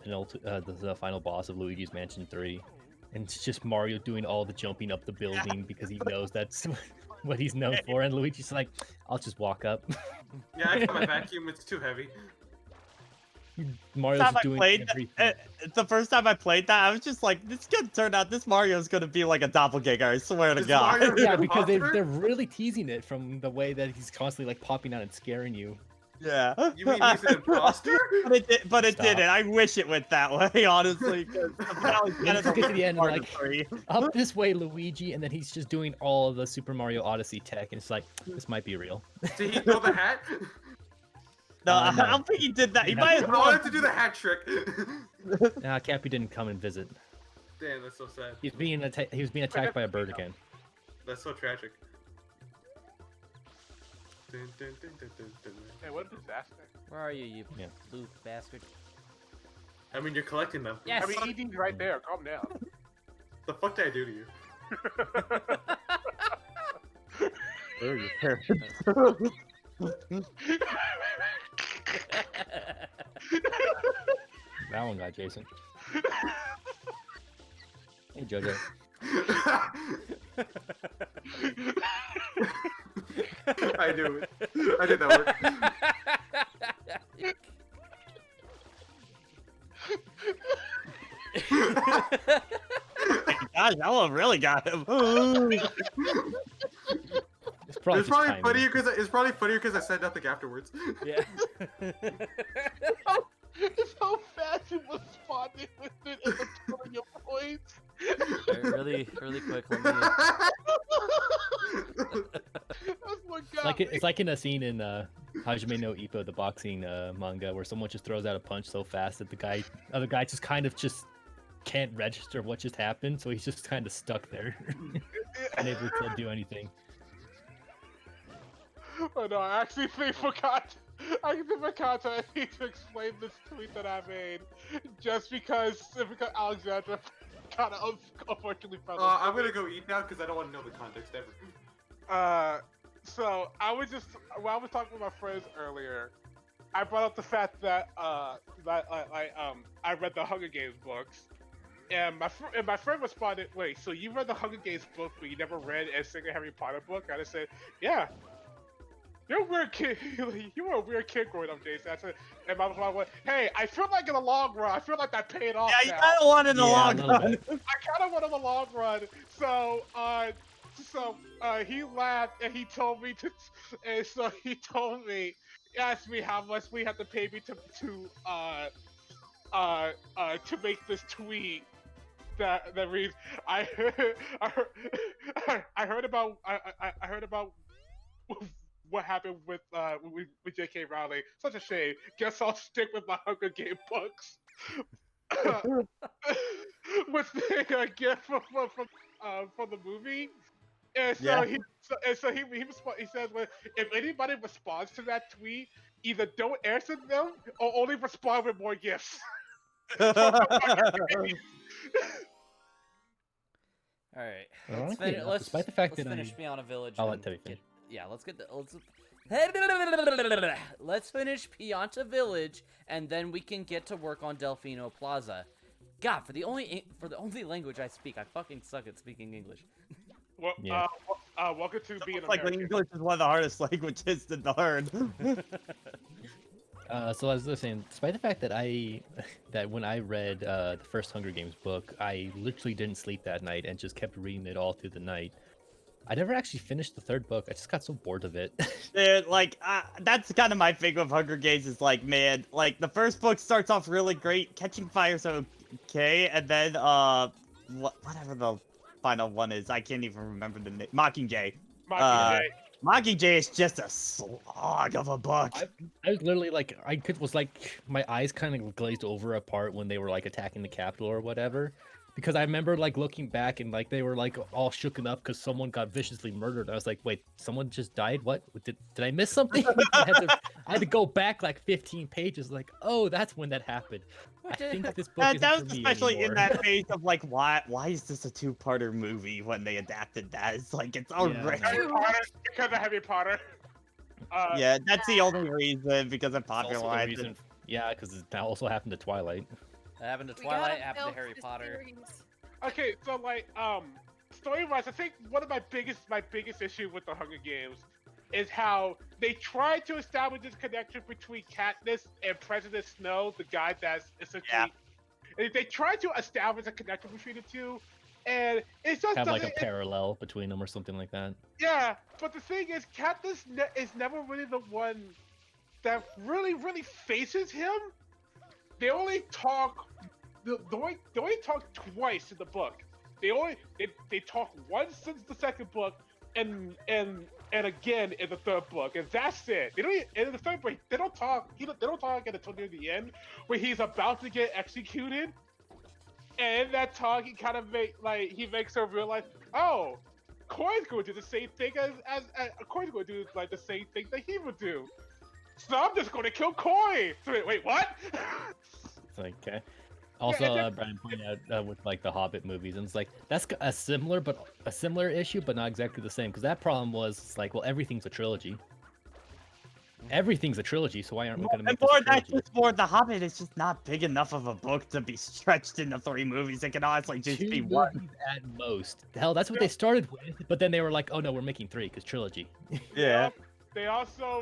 the final boss of Luigi's Mansion 3, and it's just Mario doing all the jumping up the building because he knows that's what he's known for, and Luigi's like, "I'll just walk up." Yeah, I got my vacuum. It's too heavy. Mario's time I doing played, everything. the first time I played that, I was just like, this could turn out this Mario's gonna be like a doppelganger. I swear to Is God. Mario Yeah, an because imposter? they're really teasing it from the way that he's constantly like popping out and scaring you. Yeah. You mean he's an imposter? But it Stop. didn't. I wish it went that way, honestly. 'Cause the finale's Then kind you of just get to the end and part of like, three. up this way, Luigi, and then he's just doing all of the Super Mario Odyssey tech, and it's like, this might be real. Did he throw the hat? No, no. I don't think he did that. He Yeah. might I as well. wanted to do the hat trick. Nah, Cappy didn't come and visit. Damn, that's so sad. He was being attacked by a bird again. That's so tragic. Dun, dun, dun, dun, dun, dun. Hey, what a disaster. Where are you, you Yeah. blue bastard? I mean, you're collecting them. Yes. I mean, ED's right there. Calm down. The fuck did I do to you? Where are your parents? That one got Jason. Hey, Jojo. I knew it. I did that work. Gosh, that one really got him. It's probably It's just probably timing. funnier because I said nothing afterwards. Yeah. It's how fast you responded with it and the tone of your voice. really, really quick. Let me. That's what got It's like in a scene in Hajime no Ippo, the boxing manga, where someone just throws out a punch so fast that the other guy just kind of just can't register what just happened, so he's just kind of stuck there, unable to do anything. Oh no, I actually forgot. I forgot I need to explain this tweet that I made, just because Alexandra kind of unfortunately found it. I'm gonna go eat now because I don't want to know the context ever. So I was when I was talking with my friends earlier, I brought up the fact that I read the Hunger Games books, and my friend responded, "Wait, so you read the Hunger Games book, but you never read a single Harry Potter book?" I just said, "Yeah." You're a weird kid. You were a weird kid growing up, Jason. I said, and my mom went, "Hey, I feel like in the long run, I feel like that paid off Yeah, you now. kind of want in the Yeah, a long little run. bit. I kind of went in the long run." So, he laughed and he told me to, and so he told me, he asked me how much we had to pay me to make this tweet that reads, I heard about what happened with J.K. Rowling. Such a shame. Guess I'll stick with my Hunger Game books. With a gift from the movie. And so Yeah. he says, well, if anybody responds to that tweet, either don't answer them or only respond with more gifts. All right. Ironically enough, despite the fact let's that finish Piana Village. I'll let and Teddy get- finish. Yeah, let's finish Pianta Village, and then we can get to work on Delfino Plaza. God, for the only language I speak, I fucking suck at speaking English. Well, Yeah. welcome to being It's like when American. English is one of the hardest languages to learn. So as I was saying, despite the fact that when I read the first Hunger Games book, I literally didn't sleep that night and just kept reading it all through the night. I never actually finished the third book. I just got so bored of it. Dude, like, that's kind of my thing with Hunger Games is like, man, like, the first book starts off really great, Catching Fire's okay, and then, whatever the final one is, I can't even remember the name, Mockingjay. Mockingjay. Mockingjay is just a slog of a book. I was literally like, my eyes kind of glazed over a part when they were like attacking the Capitol or whatever. Because I remember like looking back and like they were like all shooken up because someone got viciously murdered. I was like, wait, someone just died? What? Did I miss something? I had to go back like 15 pages. Like, oh, that's when that happened. I think this book That isn't was for me especially in anymore. that phase of like, why is this a two-parter movie when they adapted that? It's like, it's already. Harry Potter, because of Harry Potter. Yeah, that's the only reason, because it It's also the popularized reason, it. yeah, because that also happened to Twilight. That happened to We gotta Twilight, happened to milk Harry this Potter. series. Okay, so like, story-wise, I think one of my biggest issue with the Hunger Games is how they tried to establish this connection between Katniss and President Snow, the guy that's essentially. They tried to establish a connection between the two, and it's just Have like a doesn't- parallel between them or something like that. yeah. But the thing is, Katniss is never really the one that really faces him. They only talk. They only talk twice in the book. They talk once since the second book, and again in the third book, and that's it. They don't in the third book. They don't talk. They don't talk until near the end, where he's about to get executed. And in that talk, he kind of makes her realize, oh, Coin's going to do the same thing as Coin's going to do like the same thing that he would do. So I'm just going to kill Coin. So wait, what? It's like, okay. Also, and then- Brian pointed out with like the Hobbit movies, and it's like that's a similar issue, but not exactly the same. Because that problem was it's like, well, everything's a trilogy. Everything's a trilogy, so why aren't we going to make And this more a that's trilogy? just more The Hobbit is just not big enough of a book to be stretched into 3 movies. It can honestly just Two be one. movies at most. Hell, that's what they started with, but then they were like, oh no, we're making 3 because trilogy. Yeah. They also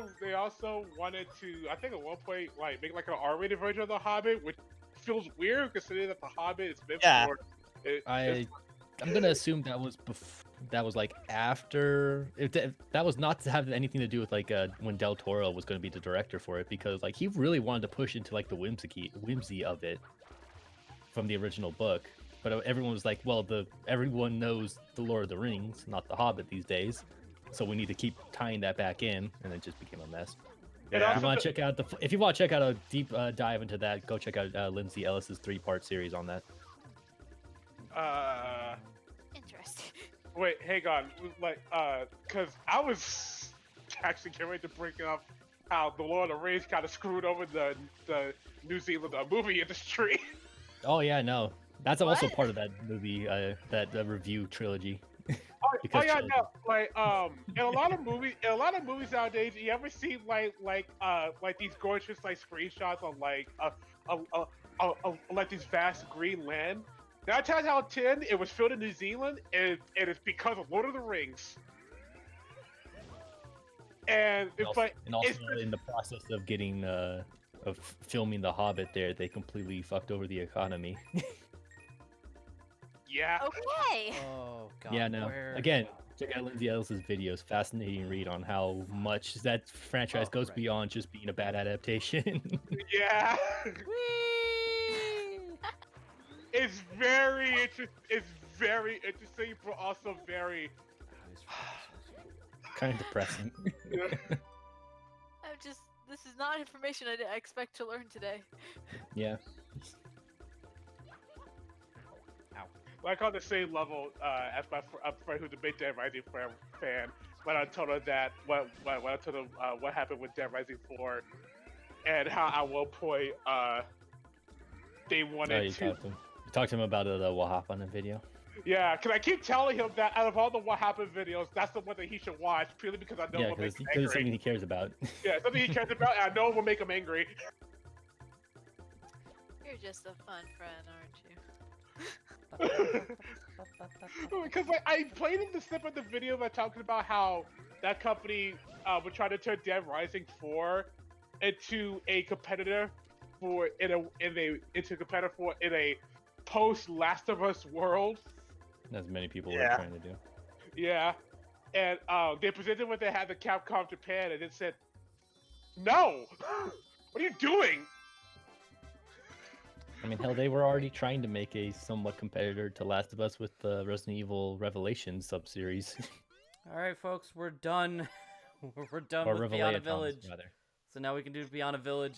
wanted to, I think at one point, like make like an R-rated version of The Hobbit, which feels weird considering that The Hobbit is meant Yeah. for. I'm gonna assume that was that was like after that was not to have anything to do with like when Del Toro was going to be the director for it, because like he really wanted to push into like the whimsy of it from the original book, but everyone was like, well, everyone knows the Lord of the Rings, not the Hobbit these days, so we need to keep tying that back in, and it just became a mess. And If also you want to check out if you want to check out a deep dive into that, go check out Lindsay Ellis's 3-part series on that. Interesting. Wait, hang on. Cause I was actually getting ready to bring up how the Lord of the Rings kind of screwed over the New Zealand movie industry. Oh yeah, no, that's also What? part of that movie, that review trilogy. Oh Because yeah, trilogy. no. Like in a lot of movies nowadays, you ever see like these gorgeous like screenshots on like these vast green land? 9 times out of 10, it was filmed in New Zealand, and it's because of Lord of the Rings. And And it's also, like and also it's in the process of getting of filming The Hobbit, there they completely fucked over the economy. yeah. Okay. Oh god. Yeah, no. where- Again, check out Lindsay Ellis's videos. Fascinating read on how much that franchise Oh, goes right. beyond just being a bad adaptation. Yeah. Whee! It's very interesting. It's very interesting, but also very. Kind of depressing. This is not information I didn't expect to learn today. Yeah. Like on the same level as my friend who's a big Dead Rising fan, when I told her that when I told her what happened with Dead Rising 4, and how at one point they Oh, wanted you to. talked to him about the what happened in video. Yeah, because I keep telling him that out of all the What Happened videos, that's the one that he should watch, purely because I know Yeah, it will make because him it's something angry. he cares about. Yeah, it's something he cares about, and I know it will make him angry. You're just a fun friend, aren't you? Because like I played in the snip of the video that talking about how that company would try to turn Dead Rising 4 into a competitor in a post Last of Us world. As many people Yeah. are trying to do. Yeah, and they presented what they had to Capcom Japan, and it said, "No, what are you doing?" I mean, hell, they were already trying to make a somewhat competitor to Last of Us with the Resident Evil Revelations sub-series. All right, folks, we're done. We're done or with Piana Revelations, Village. rather. So now we can do Piana Village.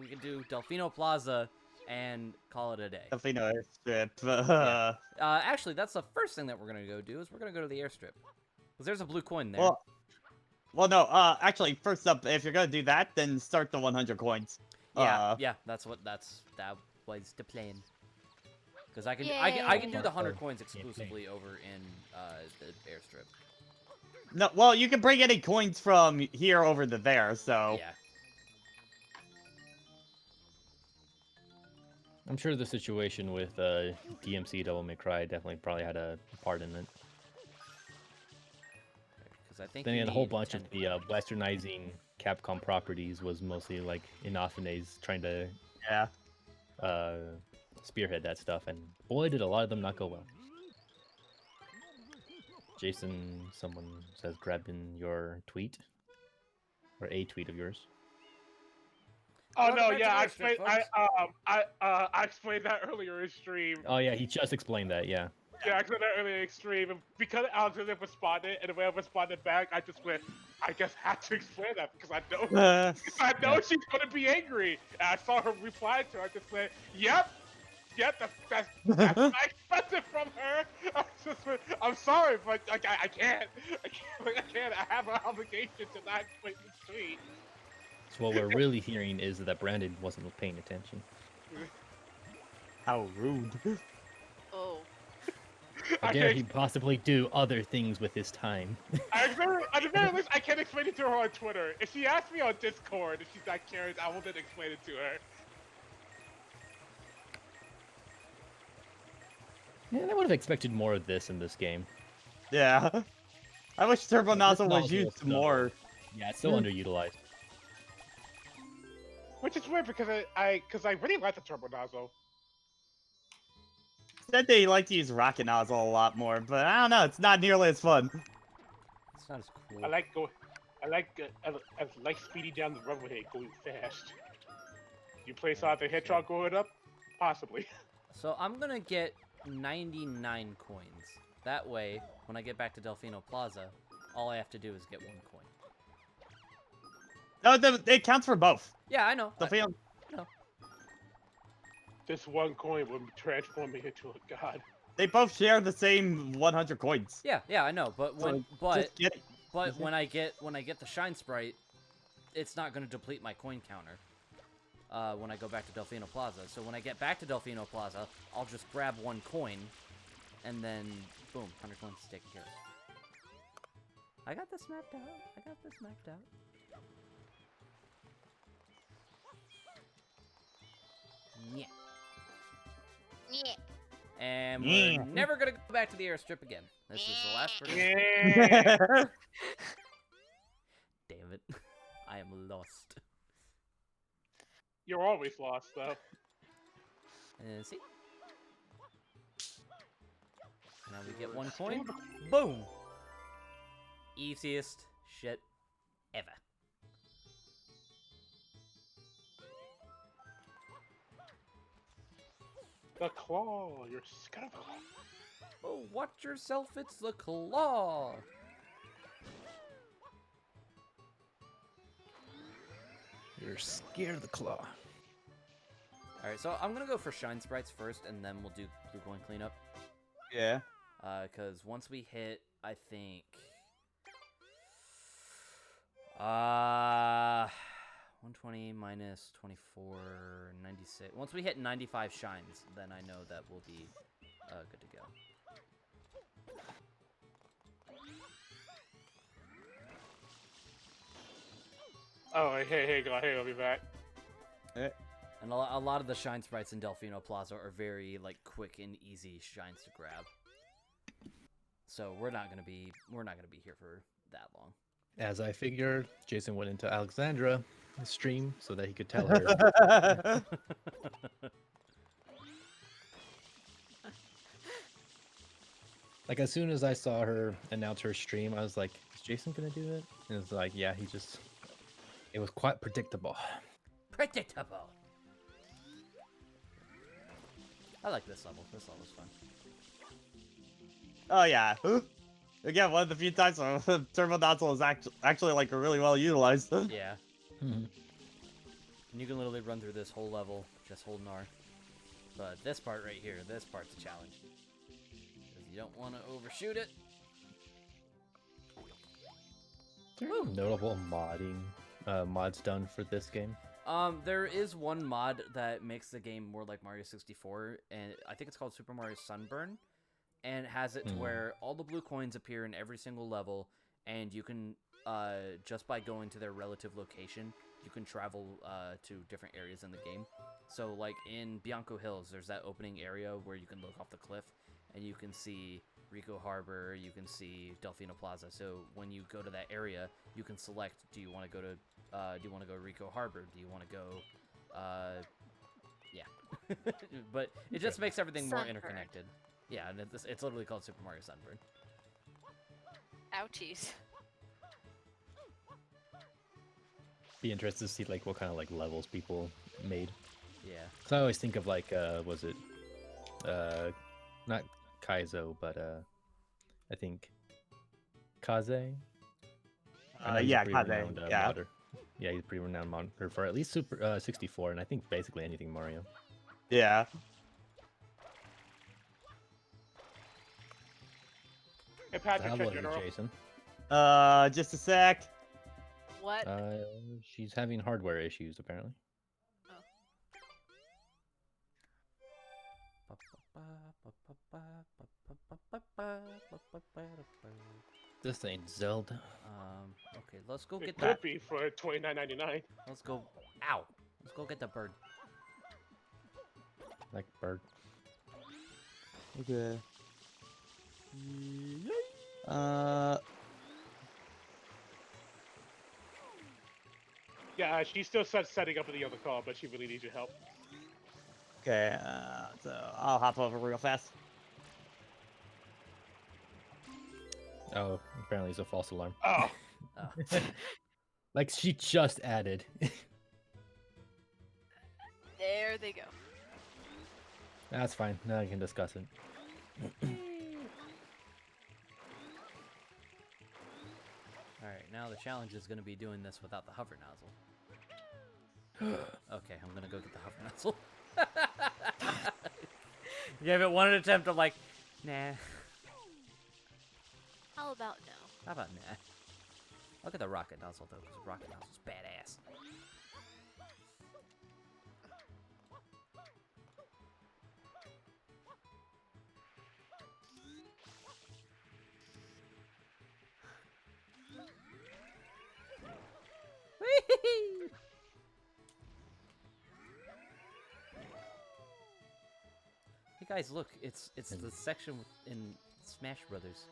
We can do Delfino Plaza and call it a day. Definitely no airstrip. Actually, that's the first thing that we're gonna go do is we're gonna go to the airstrip. Cause there's a blue coin there. Well, no. Actually, first up, if you're gonna do that, then start the 100 coins. yeah, that was the plan. Cause I can do Yay. the 100 coins Yeah, exclusively over in the airstrip. No, well, you can bring any coins from here over to there. So Yeah. I'm sure the situation with DMC Devil May Cry definitely probably had a part in it. Because because I think Then you again, a whole need bunch 10 of the westernizing Capcom properties was mostly like Inafine's trying to Yeah. spearhead that stuff, and boy, did a lot of them not go well. Jason, someone says grabbing your tweet or a tweet of yours. Oh Welcome no, back to yeah, the I Airstrip, explained. I explained that earlier in stream. Oh yeah, he just explained that. Yeah. Yeah, I explained that earlier in stream, and because Alexander responded, and the way I responded back, I just went, I guess I had to explain that because I know, I know Yeah. she's gonna be angry. And I saw her reply to her. I just went, yep. That's what I expected from her. I just went, I'm sorry, but like, I can't. I can't. I have an obligation to not explain this tweet. So what we're really hearing is that Brandon wasn't paying attention. How rude. Oh. I How dare can't he possibly do other things with his time? at the very least, I can't explain it to her on Twitter. If she asks me on Discord, if she's not curious, I will then explain it to her. Man, I would have expected more of this in this game. Yeah. I wish Turbo Nozzle was nozzle used stuff. more. Yeah, it's still underutilized. Which is weird because I really like the Turbo Nozzle. Said they like to use Rocket Nozzle a lot more, but I don't know, it's not nearly as fun. It's not as cool. I like speeding down the runway going fast. You play Sonic the Hedgehog growing up? Possibly. So I'm gonna get 99 coins. That way, when I get back to Delfino Plaza, all I have to do is get 1 coin. No, it counts for both. Yeah, I know. The film. This 1 coin will transform me into a god. They both share the same 100 coins. Yeah, I know. But So when just get it. but when I get the Shine Sprite, it's not gonna deplete my coin counter. When I go back to Delfino Plaza. So when I get back to Delfino Plaza, I'll just grab 1 coin, and then boom, 100 coins is taken care of. I got this mapped out. Yeah. Yeah. And Yeah. we're never gonna go back to the airstrip again. This is the last version. Yeah. Damn it. I am lost. You're always lost, though. See? Now we get 1 coin. Boom! Easiest shit ever. The claw. You're scared of the claw. Oh, watch yourself, it's the claw! You're scared of the claw. Alright, so I'm gonna go for Shine Sprites first, and then we'll do Blue Coin Cleanup. Yeah. Because once we hit, I think... 120 minus 24, 96. Once we hit 95 shines, then I know that we'll be good to go. Oh, hey, I'll be back. And a lot of the Shine Sprites in Delfino Plaza are very, like, quick and easy shines to grab. So we're not gonna be here for that long. As I figured, Jason went into Alexandra stream so that he could tell her. Like, as soon as I saw her announce her stream, I was like, is Jason gonna do it? And it's like, yeah, it was quite predictable. Predictable. I like this level. This level's fun. Oh yeah. Again, one of the few times where Turbo Nozzle is actually like really well utilized. Yeah. Mhm. And you can literally run through this whole level just holding R. But this part right here, this part's a challenge. Because you don't want to overshoot it. Notable mods done for this game. There is one mod that makes the game more like Mario 64, and I think it's called Super Mario Sunburn, and it has it to where all the blue coins appear in every single level, and you can, just by going to their relative location, you can travel to different areas in the game. So, like, in Bianco Hills, there's that opening area where you can look off the cliff, and you can see Rico Harbor, you can see Delfino Plaza. So when you go to that area, you can select: do you want to go to Rico Harbor? Do you want to go? Yeah. But it just makes everything more Sunburn. interconnected. Yeah, and it's literally called Super Mario Sunburn. Ouchies. Be interested to see like what kind of like levels people made. Yeah. Cause I always think of like was it not Kaizo, but I think Kaze. I know he's a Yeah, pretty Kaze. renowned, Yeah. modder. Yeah, he's a pretty renowned modder for at least Super 64, and I think basically anything Mario. Yeah. Hey, Patrick, Hello, check general. Jason. Just a sec. What? She's having hardware issues apparently. This ain't Zelda. Okay, let's go It get could that. be for $29.99. Let's go. Ow. Let's go get the bird. Like bird. Okay. Uh, Yeah, she's still setting up the other call, but she really needs your help. okay. So I'll hop over real fast. Oh, apparently it's a false alarm. Oh, Oh. Like she just added. There they go. That's fine. Now I can discuss it. Alright, now the challenge is going to be doing this without the hover nozzle. Okay, I'm going to go get the hover nozzle. Gave it one attempt, I'm like, nah. How about no? How about nah? Look at the rocket nozzle, though, because the rocket nozzle's badass. Hey guys, look! It's the section in Smash Brothers.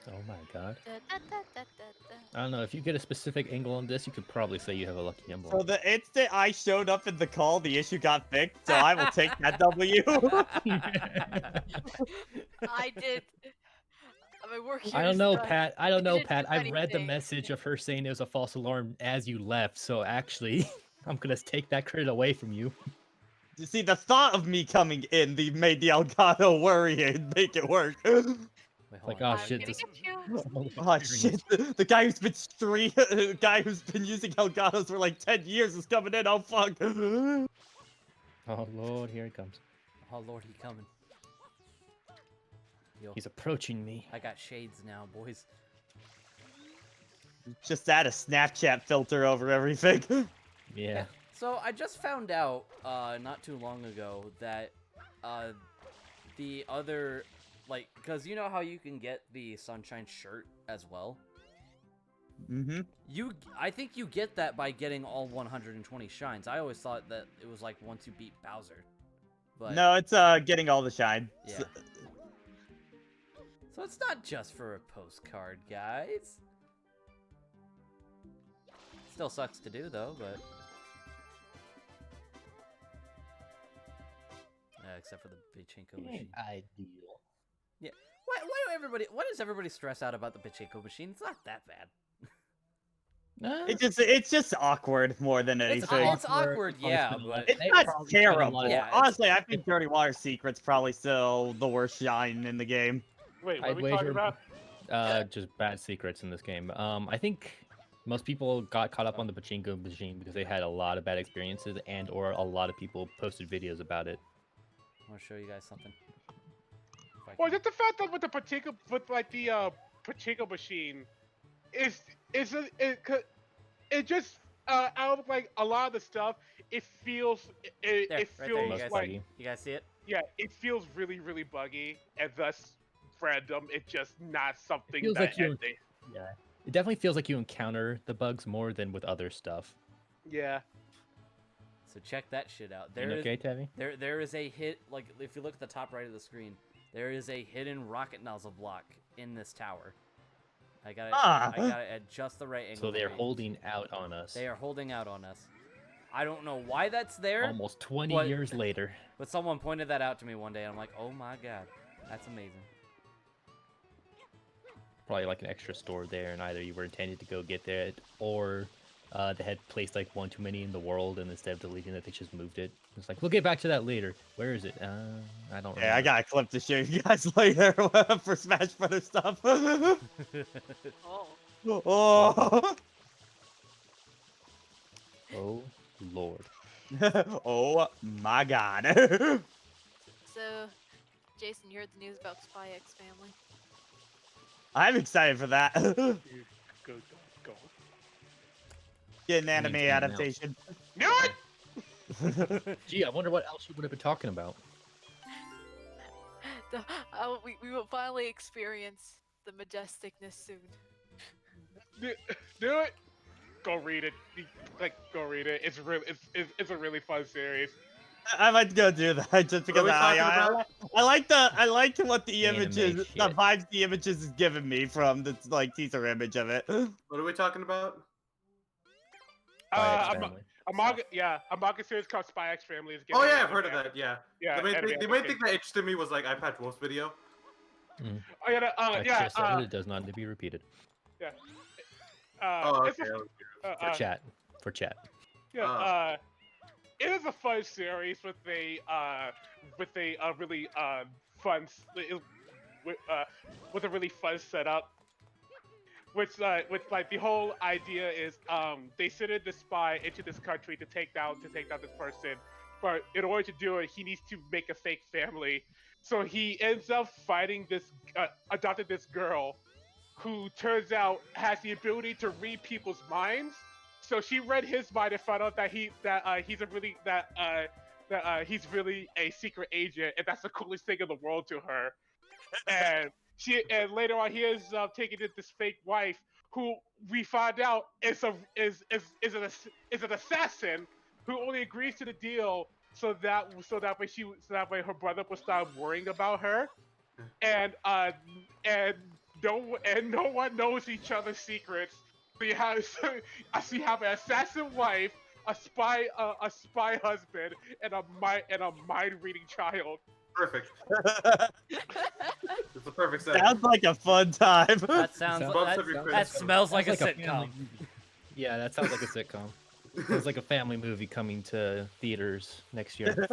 Oh my god. Da, da, da, da, da, da. I don't know. If you get a specific angle on this, you could probably say you have a lucky So emblem. the instant I showed up in the call, the issue got fixed. So I will take that W. I did. My work here I don't is know, done. Pat. I don't know, didn't Pat. do I read the anything. message of her saying it was a false alarm as you left, so actually, I'm gonna take that credit away from you. You see, the thought of me coming in made the Elgato worry and make it work. Wait, hold Like, on. oh I'm shit, gonna this. get you. Oh shit! The guy who's been guy who's been using Elgatos for like 10 years is coming in. Oh fuck! Oh lord, here it comes. Oh lord, he coming. Yo, He's approaching me. I got shades now, boys. Just add a Snapchat filter over everything. Yeah. So I just found out not too long ago that the other, like, because you know how you can get the Sunshine shirt as well? Mm-hmm. I think you get that by getting all 120 shines. I always thought that it was like once you beat Bowser. But No, it's getting all the shine. yeah. So it's not just for a postcard, guys. Still sucks to do though, but except for the Pachinko machine. Ideal. Why does everybody stress out about the Pachinko machine? It's not that bad. It's just awkward more than anything. It's awkward, yeah, but It's They not probably spend a terrible. lot of- Yeah, Honestly, I think Dirty Water Secret's probably still the worst shine in the game. wait, what I'd are we talking wager- about? Just bad secrets in this game. I think most people got caught up on the Pachinko machine because they had a lot of bad experiences and/or a lot of people posted videos about it. I want to show you guys something. If I Well, can- just the fact that with the Pachinko machine, it just out of like a lot of the stuff, it feels it There, right there, you feels guys, like buggy. you guys see it? yeah, it feels really really buggy and thus random. It's just not something feels that like you- they, Yeah. It definitely feels like you encounter the bugs more than with other stuff. yeah. So check that shit out. You okay, Tavi? There is a hit, like if you look at the top right of the screen, There is a hidden rocket nozzle block in this tower. I got it. Ah. I got it at just the right angle. So they're to read. holding out on us. They are holding out on us. I don't know why that's there, Almost 20 What- years later. but someone pointed that out to me one day, and I'm like, oh my god, that's amazing. Probably like an extra store there, and either you were intended to go get that, or they had placed like one too many in the world, and instead of deleting it, they just moved it. It's like, we'll get back to that later. Where is it? I don't remember. Yeah, I got a clip to show you guys later for Smash Brothers stuff. Oh. Oh. Oh, Lord. Oh my god. So, Jason, you heard the news about Spy X Family? I'm excited for that. Go, go, go. Get an I anime mean, came out. adaptation. Knew it! Gee, I wonder what else you would have been talking about. We will finally experience the majesticness soon. Do it. Go read it. Go read it. It's really, it's a really fun series. I might go do that just because we talking about? I like what the Anime images, the shit. vibes the images is giving me from the like teaser image of it. What are we talking about? Spy X A Family. manga series called Spy X Family is. Oh getting yeah, an I've heard of anime- that. Yeah. Yeah. The main anime thing adaptation. that interested me was like iPad Wolf's video. Oh yeah, I yeah. just said it does not need to be repeated. Oh, It's okay. a- For chat. For chat. Yeah, it is a fun series with a really fun with a really fun setup. Which like the whole idea is they sent in the spy into this country to take down this person, but in order to do it, he needs to make a fake family. So he ends up finding this adopted this girl, who turns out has the ability to read people's minds. So she read his mind and found out that he's really a secret agent, and that's the coolest thing in the world to her. And later on, he ends up taking this fake wife, who we find out is an assassin, who only agrees to the deal so that way her brother will stop worrying about her, and no one knows each other's secrets. So you have an assassin wife, a spy husband, and a mind reading child. Perfect. It's the perfect set. Sounds like a fun time. That sounds. Sounds- Bumps That, every that credit. smells like a Sounds sitcom. family movie. Yeah, that sounds like a sitcom. It's like a family movie coming to theaters next year.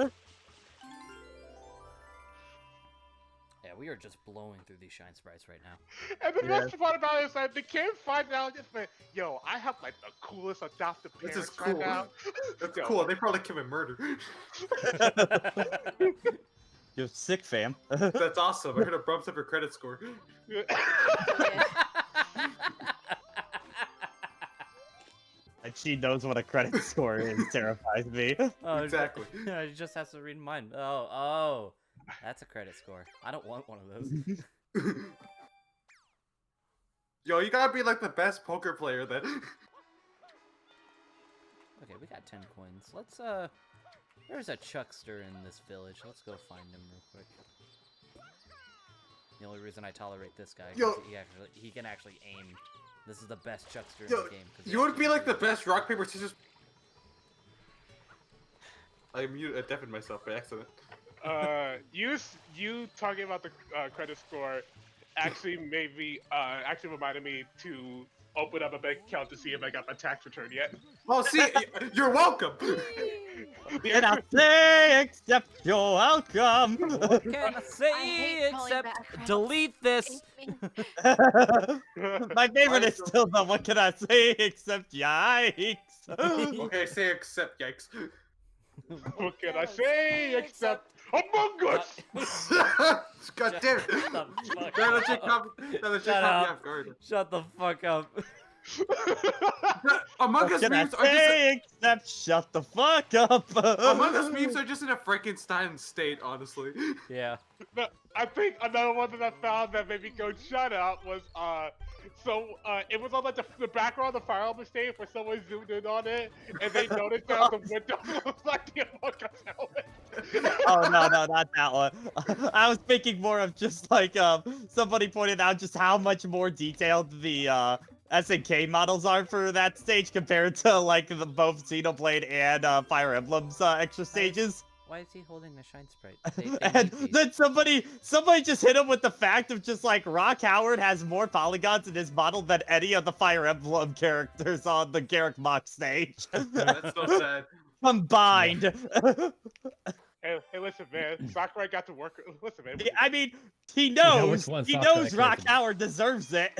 Yeah, we are just blowing through these shine sprites right now. And the Yeah. best part about it is like the kid finds out just like, yo, I have like the coolest adoptive This parents is cool. right now. That's Yo. cool. They probably commit murder. You're sick, fam. That's awesome. I heard it bumps up your credit score. Yeah. And she knows what a credit score is. Terrifies me. Oh, Exactly. He just has to read mine. Oh, that's a credit score. I don't want one of those. Yo, you gotta be like the best poker player then. Okay, we got 10 coins. Let's there's a Chuckster in this village. Let's go find him real quick. The only reason I tolerate this guy is Yo. he can actually aim. This is the best Chuckster in Yo, the game. 'cause he you would actually be like the can best rock paper scissors. I deafened myself by accident. You talking about the credit score actually made me actually reminded me to open up a bank account to see if I got my tax return yet. Oh, see, you're welcome. And I say, accept your welcome. What can I say hate calling except back friends. delete this? My favorite is still the what can I say except yikes. Okay, say accept. Yikes. What can I say except Among Us? God damn it. Shut the fuck Now that you up. caught me Shut up. off guard. Shut the fuck up. Among What Us can I memes are just. say except shut the fuck up. Among Us memes are just in a Frankenstein state, honestly. Yeah. No, I think another one that I found that made me go shut up was it was on like the background of the Fire Emblem stage where someone zoomed in on it and they noticed that the window was like the Among Us helmet. Oh no, not that one. I was thinking more of just like somebody pointed out just how much more detailed the SNK models are for that stage compared to like the both Xenoblade and Fire Emblem's extra stages. Why is he holding the Shine Sprite? They And need these. then somebody just hit him with the fact of just like Rock Howard has more polygons in his model than any of the Fire Emblem characters on the Garrick Mock stage. That's so sad. Combined. Hey, listen, man. Sakurai got to work. Listen, man. I mean, he know which knows. one He Sakurai knows Rock cares about. Howard deserves it.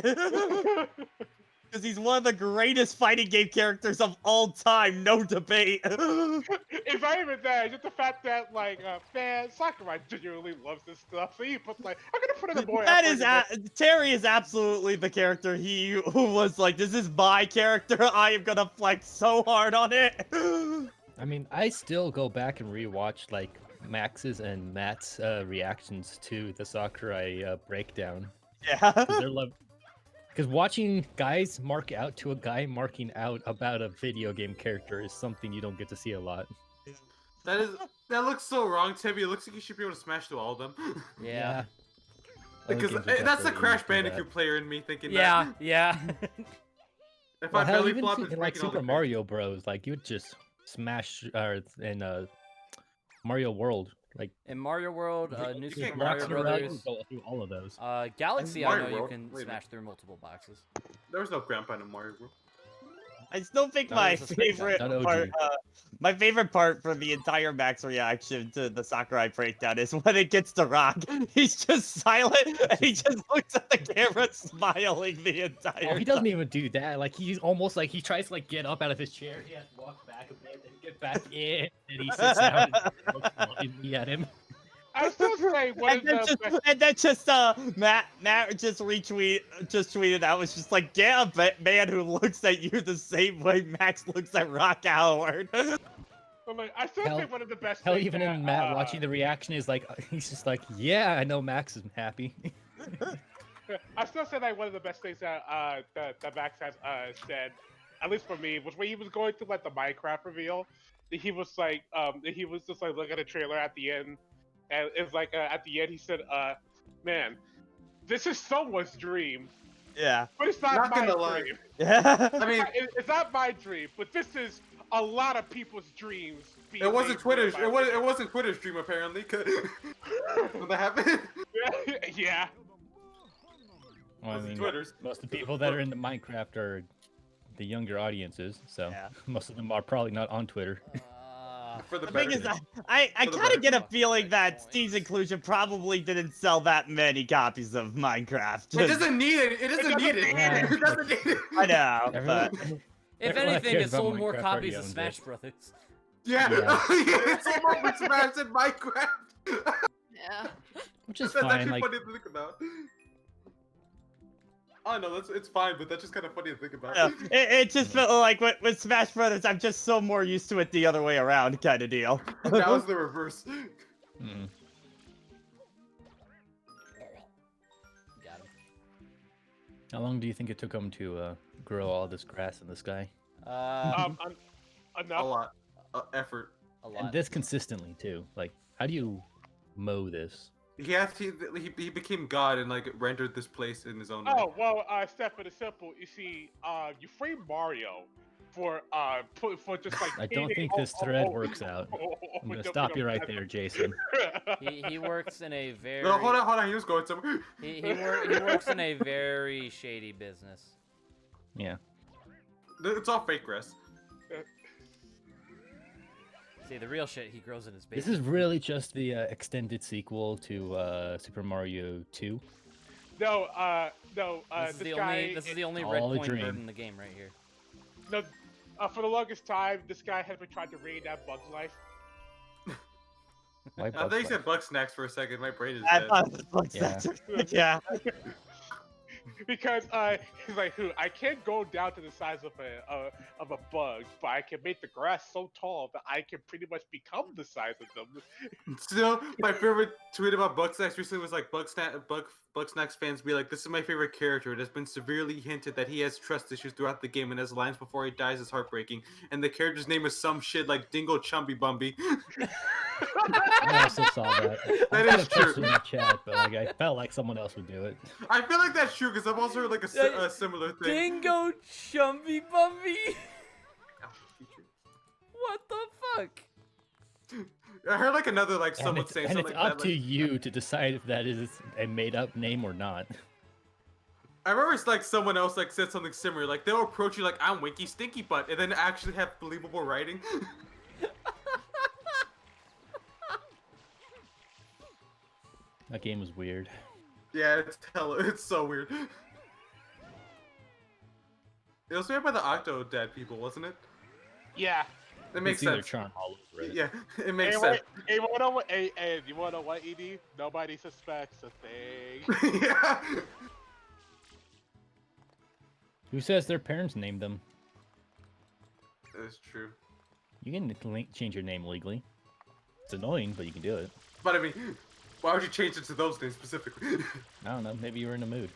Because he's one of the greatest fighting game characters of all time, no debate. It's not even that. It's just the fact that, like, man, Sakurai genuinely loves this stuff. So he puts, like, I'm gonna put in a more That effort is in this. Terry is absolutely the character who was like, this is my character. I am gonna flex so hard on it. I mean, I still go back and rewatch like Max's and Matt's reactions to the Sakurai breakdown. Yeah. Because watching guys mark out to a guy marking out about a video game character is something you don't get to see a lot. That looks so wrong, Timmy. It looks like you should be able to smash through all of them. Yeah. Other Because games are that's the definitely Crash easy for that. Bandicoot player in me thinking Yeah, that. yeah. If Well, I hell, belly even flop, see- it's like breaking all Super the Mario Bros, like you would just smash in Mario World, like In Mario World, New you Super can't Mario walking around, you Brothers, can go through all of those. Galaxy, I Mario know you World? can Wait a minute. smash through multiple boxes. There was no grandpa in Mario World. I still think No, my there's a space favorite not OG. part, my favorite part from the entire Max reaction to the Sakurai breakdown is when it gets to Rock. He's just silent and he just looks at the camera smiling the entire Oh, he doesn't even do that. Like he's almost like he tries to like get up out of his chair. He has to walk back a bit and get back in, and he sits down and looks longingly at him. I still say one of And then the just, best. and then just Matt just tweeted out was just like, yeah, but man who looks at you the same way Max looks at Rock Howard. But, like, I still Hell- say one of the best. Hell, things even that, in Matt watching the reaction is like he's just like, yeah, I know Max is happy. I still say like one of the best things that that Max has said, at least for me, was when he was going through like the Minecraft reveal. That he was like, he was just like looking at the trailer at the end, and it's like at the end he said, man, this is someone's dream, Yeah. but it's not, Not my gonna lie. dream. I mean, It's not my dream, but this is a lot of people's dreams. being it wasn't made Twitter's. real by It wasn't Twitter's dream apparently. When that happened, yeah. Well, I Wasn't mean, Twitter's. most of the people that are into Minecraft are the younger audiences, so Yeah. most of them are probably not on Twitter. For the The thing better. is, I For the kind of better. get a feeling that Steve's inclusion probably didn't sell that many copies of Minecraft. It doesn't need it. It doesn't need it. Yeah. It doesn't need it. I know, but Everyone- If Everyone anything, cares it about sold more Minecraft copies already of owns Smash it. Brothers. Yeah. Yeah. It's almost like Smash and Minecraft. Yeah. which is That's fine. actually Like, funny to think about. Oh no, it's fine, but that's just kind of funny to think about. it just felt like with Smash Brothers, I'm just so more used to it the other way around kind of deal. That was the reverse. mm. Got him. How long do you think it took him to grow all this grass in the sky? A Enough. lot. Effort. A lot. And this consistently too. Like, how do you mow this? He became God and like rendered this place in his own way. Oh well, Steph, for the simple, you see, you frame Mario for just like. I don't think this thread works out. I'm gonna stop you right there, Jason. He works in a very No, hold on. He was going somewhere. he works in a very shady business. Yeah. It's all fake grass. See, the real shit he grows in his This basement. is really just the extended sequel to Super Mario 2. No, This is this the guy. only this is the only all red a point dream. bird in the game right here. No, for the longest time, this guy has been trying to raid that Bug's life. Why I thought Bugs you said Life? Bug Snacks for a second. My brain is I dead. thought it was Yeah. yeah. because he's like, "Who? I can't go down to the size of a bug, but I can make the grass so tall that I can pretty much become the size of them." Still, my favorite tweet about Bugsnax recently was like Bugsnax fans be like, "This is my favorite character. It has been severely hinted that he has trust issues throughout the game, and his lines before he dies is heartbreaking. And the character's name is some shit like Dingo Chumby Bumby." I also saw that. That I is put it true. in the chat, but like I felt like someone else would do it. I feel like that's true because I've also heard like a similar thing. Dingo Chumpy Bumpy. What the fuck? I heard like another like And someone it's, saying and something it's like up that. to Like, you to decide if that is a made-up name or not. I remember it's like someone else like said something similar. Like they'll approach you like I'm Winky Stinky Butt, and then actually have believable writing. That game was weird. Yeah, it's so weird. It was made by the Octodad people, wasn't it? Yeah. It makes You see their sense. charm all over it. Yeah, it makes Hey, sense. Hey, you wanna know what? Hey, you wanna know what, Ed? Nobody suspects a thing. Yeah. Who says their parents named them? That's true. You can change your name legally. It's annoying, but you can do it. But I mean, why would you change it to those names specifically? I don't know. Maybe you were in a mood.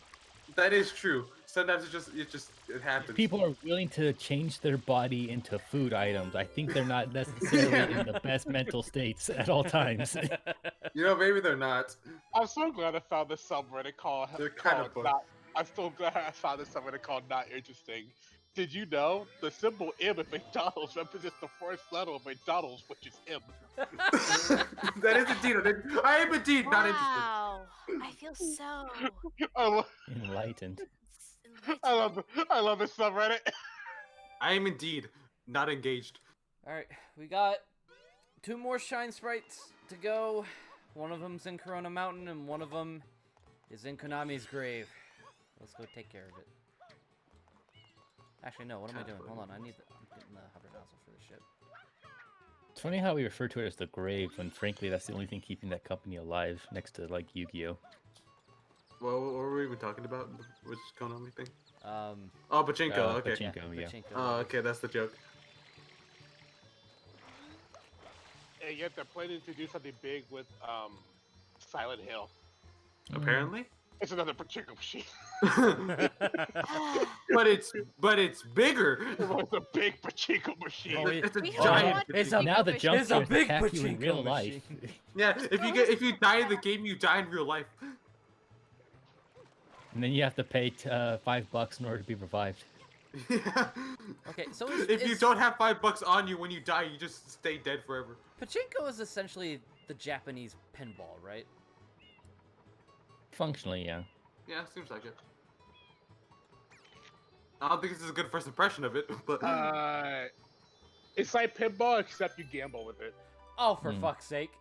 That is true. Sometimes it happens. People are willing to change their body into food items. I think they're not necessarily in the best mental states at all times. You know, maybe they're not. I'm so glad I found this subreddit called. They're kind of called not, I'm so glad I found this subreddit called Not Interesting. Did you know the symbol M in McDonald's represents the first letter of McDonald's, which is M? That is indeed. I am indeed not interested. Wow. I feel so Enlightened. I love this subreddit. I am indeed not engaged. All right, we got 2 more Shine Sprites to go. One of them's in Corona Mountain, and one of them is in Konami's grave. Let's go take care of it. Actually, no. What am I doing? Hold on. I'm getting the hover nozzle for this shit. It's funny how we refer to it as the grave when, frankly, that's the only thing keeping that company alive next to, like, Yu-Gi-Oh! Well, what were we even talking about? Which Konami thing? Oh, Uh, Pachinko. Okay. Pachinko, yeah. Pachinko. Oh, okay. That's the joke. And yet they're planning to do something big with Silent Hill. Apparently. It's another pachinko machine. but it's bigger. It's a big pachinko machine. Oh, It's a We giant. want- It's a- Now the jump It's a scares big attack you in pachinko real life. machine. Yeah, if you die in the game, you die in real life. And then you have to pay $5 in order to be revived. Yeah. Okay, so If you don't have $5 on you when you die, you just stay dead forever. Pachinko is essentially the Japanese pinball, right? Functionally, yeah. Yeah, seems like it. I don't think this is a good first impression of it, but It's like pinball, except you gamble with it. Oh, for Hmm. fuck's sake.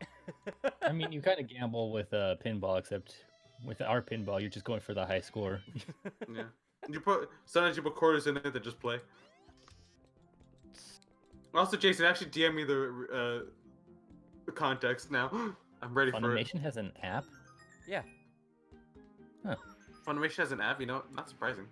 I mean, you kind of gamble with pinball, except with our pinball, you're just going for the high score. yeah. Sometimes you put quarters in it that just play. Also, Jason, actually DM me the context now. I'm ready for it. Funimation has an app? Yeah. Funimation has an app, you know? Not surprising.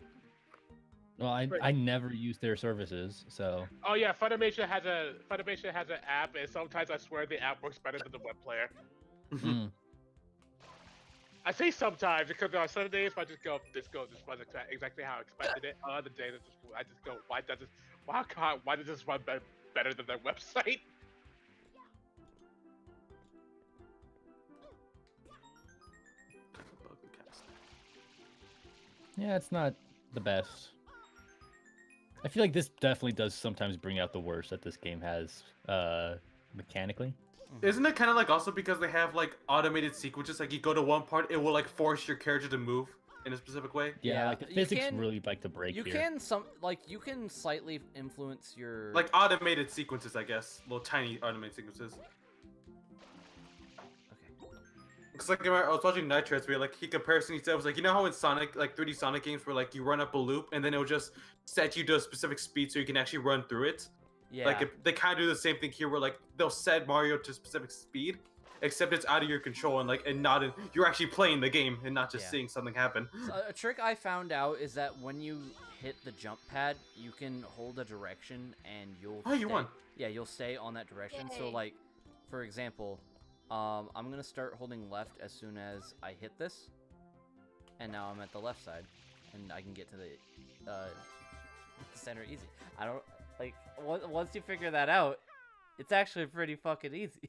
Well, I never use their services, so... Oh yeah, Funimation has an app, and sometimes I swear the app works better than the web player. Mm. I say sometimes because on some days I just go, this runs exactly how I expected it. On other days I just go, why does this run better than their website? Yeah, it's not the best. I feel like this definitely does sometimes bring out the worst that this game has, mechanically. Isn't it kind of like also because they have like automated sequences? Like you go to one part, it will like force your character to move in a specific way. Yeah, like the you physics can- really like to break You here. you can slightly influence your Like automated sequences, I guess. Little tiny automated sequences. Okay. Cause like I was watching Nitrous where like he comparison he said was like, you know how in Sonic, like 3D Sonic games where like you run up a loop and then it'll just set you to a specific speed so you can actually run through it. Yeah. Like they kind of do the same thing here where like they'll set Mario to a specific speed except it's out of your control and not in, you're actually playing the game and not just Yeah. seeing something happen. So a trick I found out is that when you hit the jump pad, you can hold a direction and you'll Oh, you stay- won. Yeah, you'll stay on that direction. So Yay. like, for example, I'm gonna start holding left as soon as I hit this, and now I'm at the left side, and I can get to the center easy. I don't like once you figure that out, it's actually pretty fucking easy.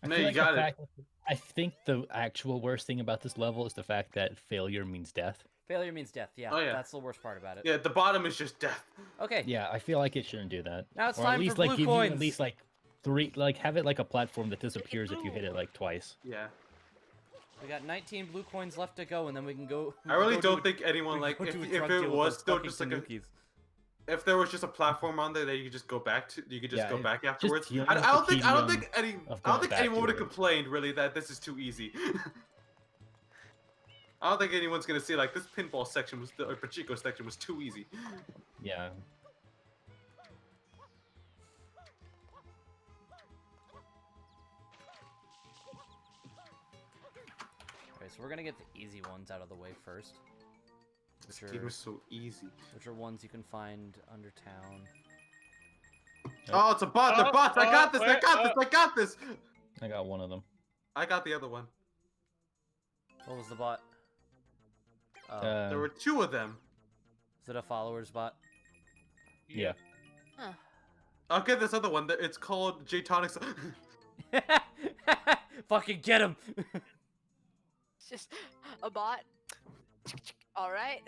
I No, feel you like got the it. fact- I think the actual worst thing about this level is the fact that failure means death. Failure means death. Yeah, Oh, yeah. that's the worst part about it. Yeah, the bottom is just death. Okay. Yeah, I feel like it shouldn't do that. Now it's or time at least for like blue give coins. you at least like 3, like have it like a platform that disappears if you hit it like twice. Yeah. We got 19 blue coins left to go, and then we can go. I really go do don't a- think anyone we like can if, go do a if drug it deal with was those still fucking just like Tanukis. if there was just a platform on there that you could just go back to, you could just Yeah, go it- back just afterwards. dealing I with don't the think I don't tedium think any of I don't going think back anyone to would have it. complained really that this is too easy. I don't think anyone's gonna say like this pinball section was or Pachinko section was too easy. Yeah. Alright, so we're gonna get the easy ones out of the way first. This Which game are, is so easy. which are ones you can find under town. Oh, it's a bot. They're bots. I got this. I wait, got this. I got this. I got one of them. I got the other one. What was the bot? Oh, There were 2 of them. is it a followers bot? yeah. Huh. I'll get this other one. It's called J Tonics. Fucking get him! It's just a bot. All right.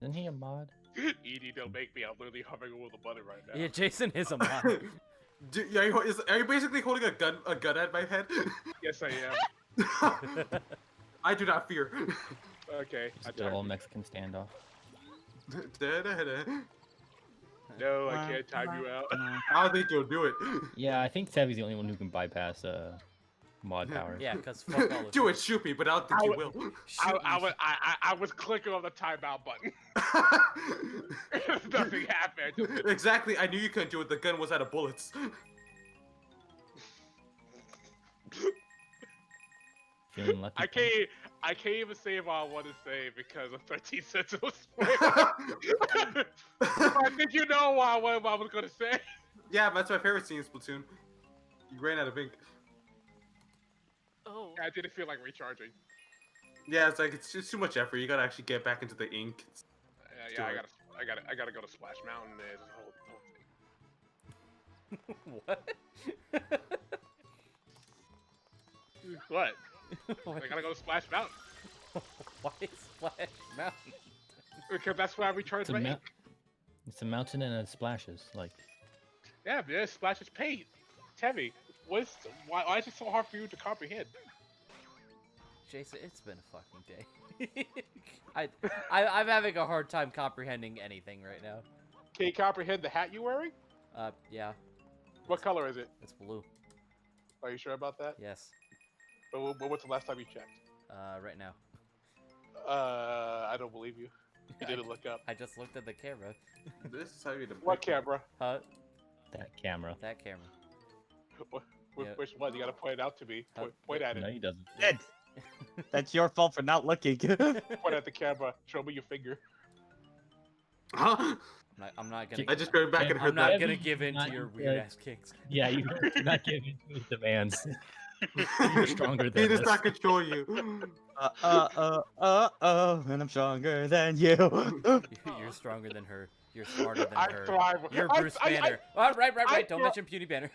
Isn't he a mod? Edie, don't make me. I'm literally hovering over the button right now. Yeah, Jason is a mod. Are you basically holding a gun at my head? Yes, I am. I do not fear. Okay. I Just a whole Mexican standoff. No, I can't time you out. I don't think you'll do it. Yeah, I think Savvy's the only one who can bypass mod powers. Yeah, because fuck all of Do you. it, Shoopy, but I don't think I you would- will. I was clicking on the timeout button. Nothing happened. Exactly. I knew you couldn't do it. The gun was out of bullets. Feeling lucky. I can't even say what I want to say because of 13 cents of spoiler. I think you know what I was gonna say. Yeah, that's my favorite scene in Splatoon. You ran out of ink. Oh. I didn't feel like recharging. Yeah, it's like it's just too much effort. You gotta actually get back into the ink. Yeah, Do I gotta go to Splash Mountain. There's a whole What? thing. What? I gotta go to Splash Mountain Why Splash Mountain? because that's where I recharge It's a, my mou- ink. it's a mountain and it splashes. Like, Yeah, man, Splash is paid. It's heavy. Why is it so hard for you to comprehend? Jason, it's been a fucking day. I'm having a hard time comprehending anything right now. Can you comprehend the hat you're wearing? Yeah, What color is it? it's blue. Are you sure about that? Yes. But what's the last time you checked? Right now. I don't believe you. You didn't look up. I just looked at the camera. This is how you do. What camera? Huh? that camera. That camera. Yeah. Which one? You gotta point it out to me. Huh? Point at No, it. he doesn't. Ed, that's your fault for not looking. Point at the camera. Show me your finger. Huh? I'm not gonna. I just ran back and I'm heard not that. gonna give in to Not your good. weird ass kicks. Yeah, you do not give in to his demands. You're stronger He than does us. not control you. And I'm stronger than you. You're stronger than her. You're smarter than I her. thrive. You're I- Bruce I- Banner. Oh, right. I Don't thri- mention Puny Banner.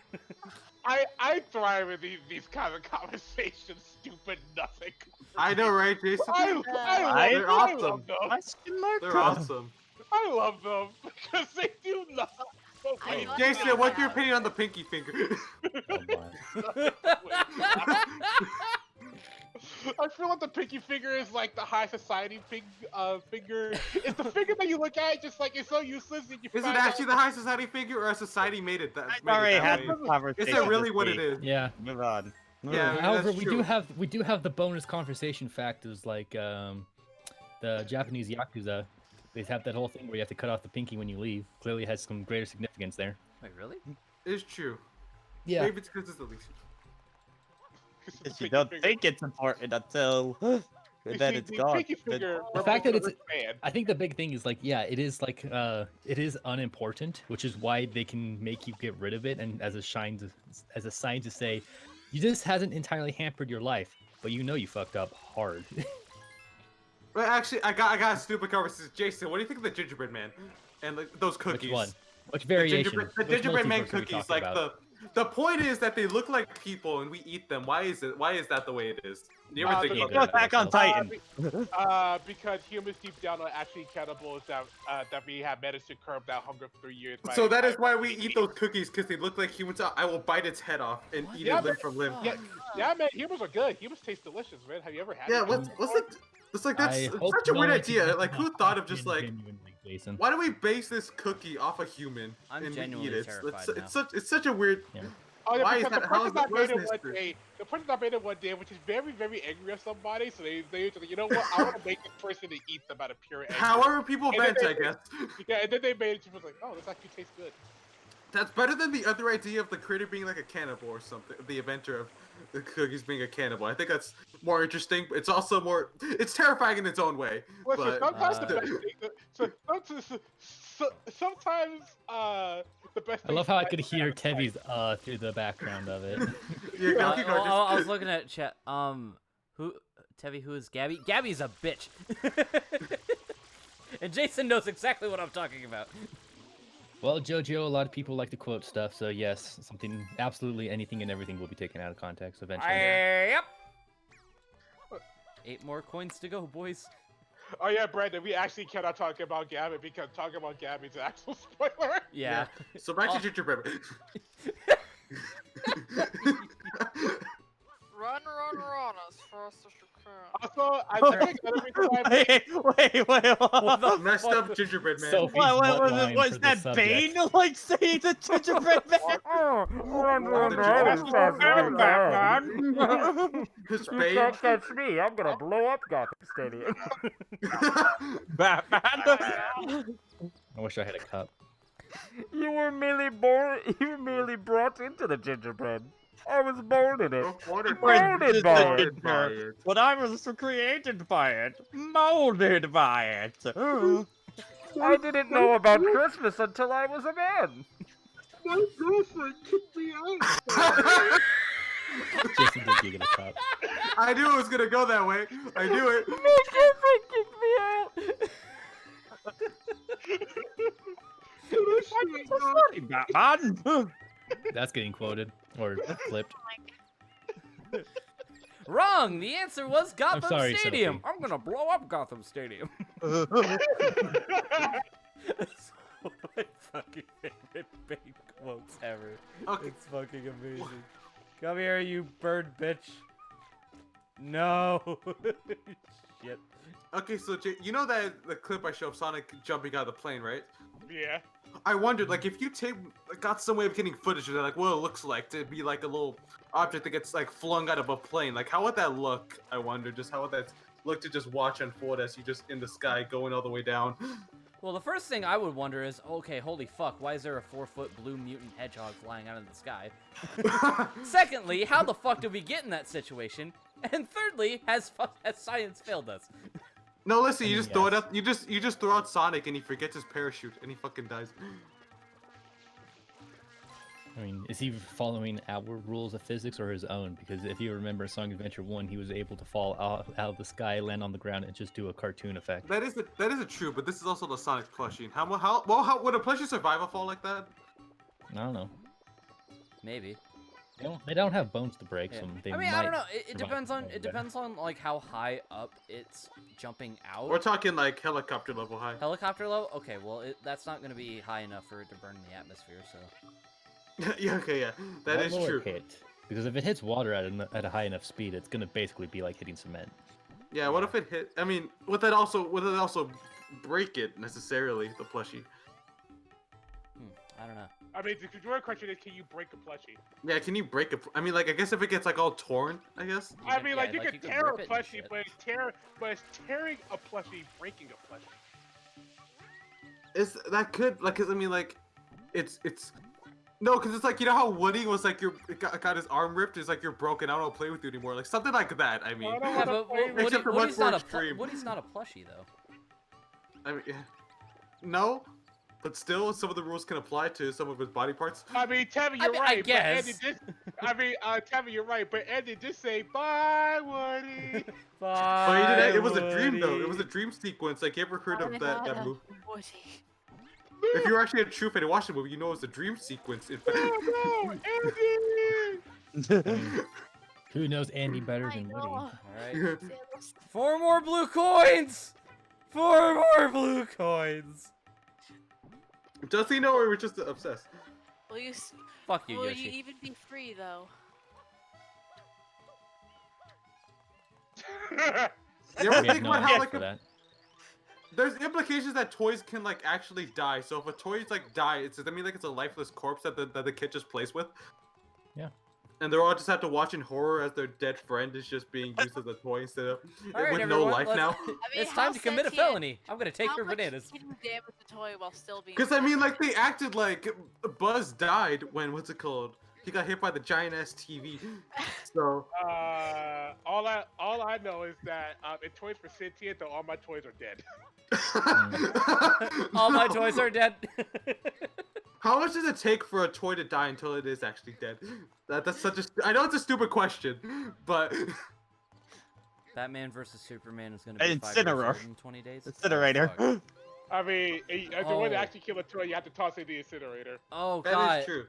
I thrive in these kind of conversations. Stupid nothing. I know, right, Jason? I They're love awesome. them. Question mark? They're awesome. I love them because they do not. I Wait, love Jason, them. what's your opinion on the pinky finger? Oh, my. I feel like the pinky finger is like the high society finger. It's the finger that you look at, just like it's so useless. And you Is it find actually out- the high society figure, or a society made it that? I made it already that had way? this conversation. Is it really this what it week. is? Yeah. Move on. Yeah. However, that's we true. do have the bonus conversation factors like the Japanese yakuza. They have that whole thing where you have to cut off the pinky when you leave. Clearly has some greater significance there. Wait, really? It's true. Yeah. Maybe it's because it's the least. 'Cause you don't think it's important until then it's gone. Pinky Then- finger. The fact that represents it's- a fan. I think the big thing is like, yeah, it is like, it is unimportant, which is why they can make you get rid of it, and as a sign to say, you just hasn't entirely hampered your life, but you know you fucked up hard. But actually, I got a stupid conversation. Jason, what do you think of the gingerbread man and like those cookies? Which one? Which The variation? gingerbread, the Which gingerbread man multiverse are we cookies. talking Like about? the point is that they look like people and we eat them. Why is it? Why is that the way it is? Do you ever think the- about Yeah, that? Go back on Titan. Because humans deep down are actually cannibals that we have managed to curb that hunger for 3 years. So that is by why we eat those cookies because they look like humans. I will bite its head off and eat Yeah, it limb from limb. Yeah, yeah, man, humans are good. Humans taste delicious, man. Have you ever had? Yeah, it? what's like? It's like that's I it's hope such a no weird one idea. can Like, who not thought of just like, genuinely, Jason? why do we base this cookie off a human I'm and we eat genuinely it? terrified It's such a weird. Oh, yeah, Why is because that- how is that made it worse one than day. The person that made it one day, which is very, very angry at somebody, so they just like, you know what? I want to make this person to eat them out of pure anger. However, people And then vent, I they- guess. Yeah, and then they made it. She was like, oh, this actually tastes good. That's better than the other idea of the critter being like a cannibal or something. The inventor of the cookies being a cannibal. I think that's more interesting. But it's also more. It's terrifying in its own way. Listen, But sometimes uh, the best thing. Sometimes the best. I love how I could hear Tevi's through the background of it. yeah, Uh, keep oh, going, I was just- looking at chat. Who? Tevi, who is Gabby? Gabby's a bitch. And Jason knows exactly what I'm talking about. Well, JoJo, a lot of people like to quote stuff, so yes, something, absolutely anything and everything will be taken out of context eventually. Yep. 8 more coins to go, boys. Oh yeah, Brandon, we actually cannot talk about Gabby because talking about Gabby is an actual spoiler. Yeah. So back Oh. to gingerbread. Run, as fast as you can. Also, I think every time Wait, What the Messed fuck? up gingerbread man. Sophie's What butt was, line was for the that subject. Bane like saying the gingerbread man? His Bane. catch me. I'm gonna blow up Gotham Stadium. Batman. I wish I had a cup. You were merely brought into the gingerbread. I was born in it. Molded Molded by it. by it. But I was created by it, molded by it. I didn't know about Christmas until I was a man. my girlfriend kicked me out. Jason did get a cup. I knew it was gonna go that way. I knew it. Batman. That's getting quoted or clipped. Wrong. The answer was Gotham sorry, Stadium. Sophie. I'm gonna blow up Gotham Stadium. That's one of my fucking favorite Bane quotes ever. Okay. It's fucking amazing. Come here, you bird bitch. No. Shit. Okay, so you know that the clip I showed of Sonic jumping out of the plane, right? Yeah. I wondered, like, if you got some way of getting footage of that, like, what it looks like to be like a little object that gets like flung out of a plane, like, how would that look? I wonder, just how would that look to just watch unfold as you just in the sky going all the way down? Well, the first thing I would wonder is, okay, holy fuck, why is there a 4-foot blue mutant hedgehog flying out of the sky? Secondly, how the fuck did we get in that situation? And thirdly, has science failed us? No, listen, you I mean, just throw it yes. up. You just throw out Sonic and he forgets his parachute and he fucking dies. I mean, is he following our rules of physics or his own? Because if you remember Sonic Adventure 1, he was able to fall out of the sky, land on the ground, and just do a cartoon effect. That is a true, but this is also the Sonic plushie. How would a plushie survive a fall like that? I don't know. Maybe. They don't have bones to break, Yeah. so they I mean, might I don't know. It survive depends a on fall it better. depends on like how high up it's jumping out. We're talking like helicopter level high. Helicopter level? Okay, well that's not going to be high enough for it to burn the atmosphere. So Yeah, okay, yeah, that What is will it true. hit? Because if it hits water at a high enough speed, it's gonna basically be like hitting cement. Yeah, what if it hit? I mean, would it also break it necessarily? The plushie. I don't know. I mean, the real question is, can you break a plushie? Yeah, can you break it? I mean, like, I guess if it gets like all torn, I guess. You I can- mean, yeah, like you like, could you could tear a rip it and plushie, shit. but it's tearing a plushie, breaking a plushie. Is that could like? 'Cause I mean, like, it's No, because it's like, you know how Woody was like, got his arm ripped. It's like, you're broken. I don't play with you anymore. Like something like that. I mean, I don't Yeah, wanna but play with Except for Woody's much more not extreme. Woody's not a plushie though. I mean, yeah. No, but still, some of the rules can apply to some of his body parts. I mean, Tammy, I you're mean, I right. But Andy guess. did. I mean, Tammy, you're right. But Andy did say bye, Woody. But he did, it was a Bye, dream though. It was a Woody. dream sequence. Like, you ever heard of that movie? Woody. If you're actually a true fan and watch the movie, you know it's a dream sequence. No, Andy. Who knows Andy better I than know. Woody? All right. Samus. 4 more blue coins. 4 more blue coins. Does he know, or we're just obsessed? Will you? Fuck you, Will Yoshi. you even be free though? You We ever have think no about how answer like for that. there's implications that toys can like actually die. So if a toy's like die, it's I mean like it's a lifeless corpse that the kid just plays with. Yeah. And they're all just have to watch in horror as their dead friend is just being used as a toy instead of All right, with everyone, no life let's- now. I mean, It's how time to commit a sentient- felony. I'm gonna take How your much bananas. can you damage the toy while still being? Because I mean like they acted like Buzz died when what's it called? He got hit by the giant ass TV. So All I know is that if toys were sentient, though, all my toys are dead. All my toys are dead. How much does it take for a toy to die until it is actually dead? That's such a. I know it's a stupid question, but Batman versus Superman is gonna be 5 years Incineroar. old in 20 days. Incinerator. Oh, fuck. I mean, if you want to Oh. actually kill a toy, you have to toss it in the incinerator. Oh that god. is true.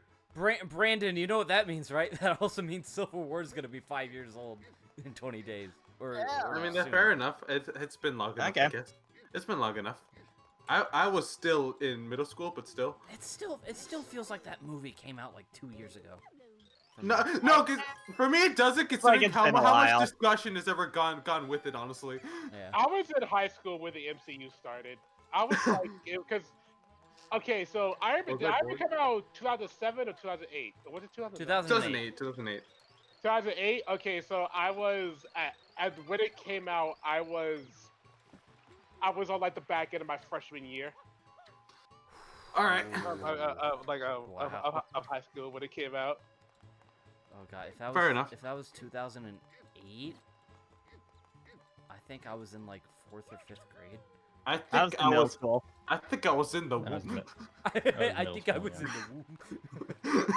Brandon, you know what that means, right? That also means Civil War is gonna be 5 years old in 20 days. Or Yeah. I mean that's sooner. fair enough. It's been long enough. I Okay. guess it's been long enough. I was still in middle school, but still. It still feels like that movie came out like 2 years ago. For No, me. no, because for me it doesn't. Considering it's how been a much while. discussion has ever gone with it, honestly. Yeah. I was in high school when the MCU started. I was like, because, okay, so Iron Man, Oh, did good Iron Man boy. come out 2007 or 2008? Or was it 2008? 2008. 2008. 2008? Okay, so I was, when it came out, I was on like the back end of my freshman year. All right. Wow. Of high school when it came out. Oh god, if that was Fair enough. If that was 2008, I think I was in like 4th or 5th grade. I I was think in middle school. I think I was in the I was womb. I middle think I school, was yeah. in the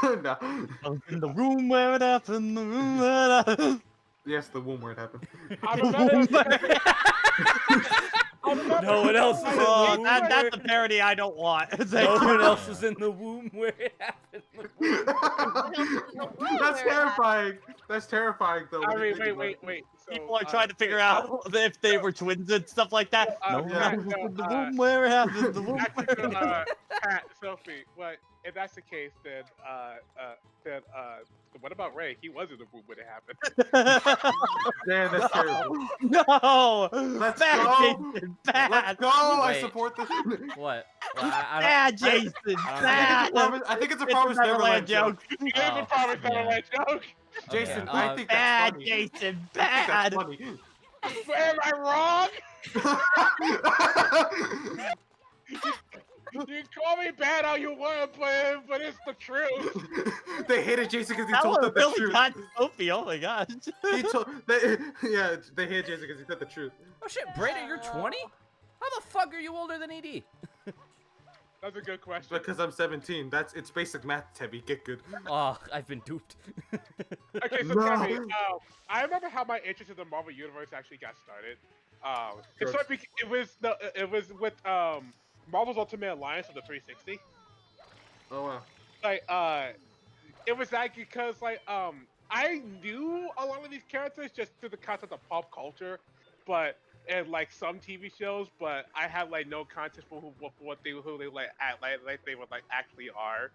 womb. No. I was in the room where it happened. The room where it happened. Yes, the womb where it happened. I remember. I remember No one else is in the Oh, womb. that's a parody I don't want. No one else was in the womb where it happened. That's terrifying. That's terrifying, though. I when you mean, think wait. about it. So, People are trying to figure out if they were twins and stuff like that. Uh, No, yeah, no, no, the room where it happened. The room actually, where it happened. Pat, Sophie, but if that's the case, then what about Ray? He was in the room when it happened. Man, that's terrible. No! Let's bad, go. Jason! Let's Bad! go! I Wait. support this. What? Well, I Bad, Jason! Bad! I think it's a It's Promise Neverland joke. It is a Oh, Promise yeah. Neverland joke. Jason, Okay, I think that's Bad, funny. Jason! I think Bad! that's funny. Am I wrong? You call me bad all you want, but it's the truth. They hated Jason because he That told one them the really truth. got Sophie, oh my gosh. Yeah, they hated Jason because he said the truth. Oh shit, Brandon, you're 20? How the fuck are you older than ED? That's a good question. Because I'm 17. It's basic math, Tebby. Get good. Oh, I've been duped. Okay, so No. tell me, I remember how my interest in the Marvel Universe actually got started. It Sure. started it was with Marvel's Ultimate Alliance of the 360. Oh wow. Like it was like because like I knew a lot of these characters just through the concept of pop culture, but and like some TV shows, but I had like no context for who they like act like they would like actually are.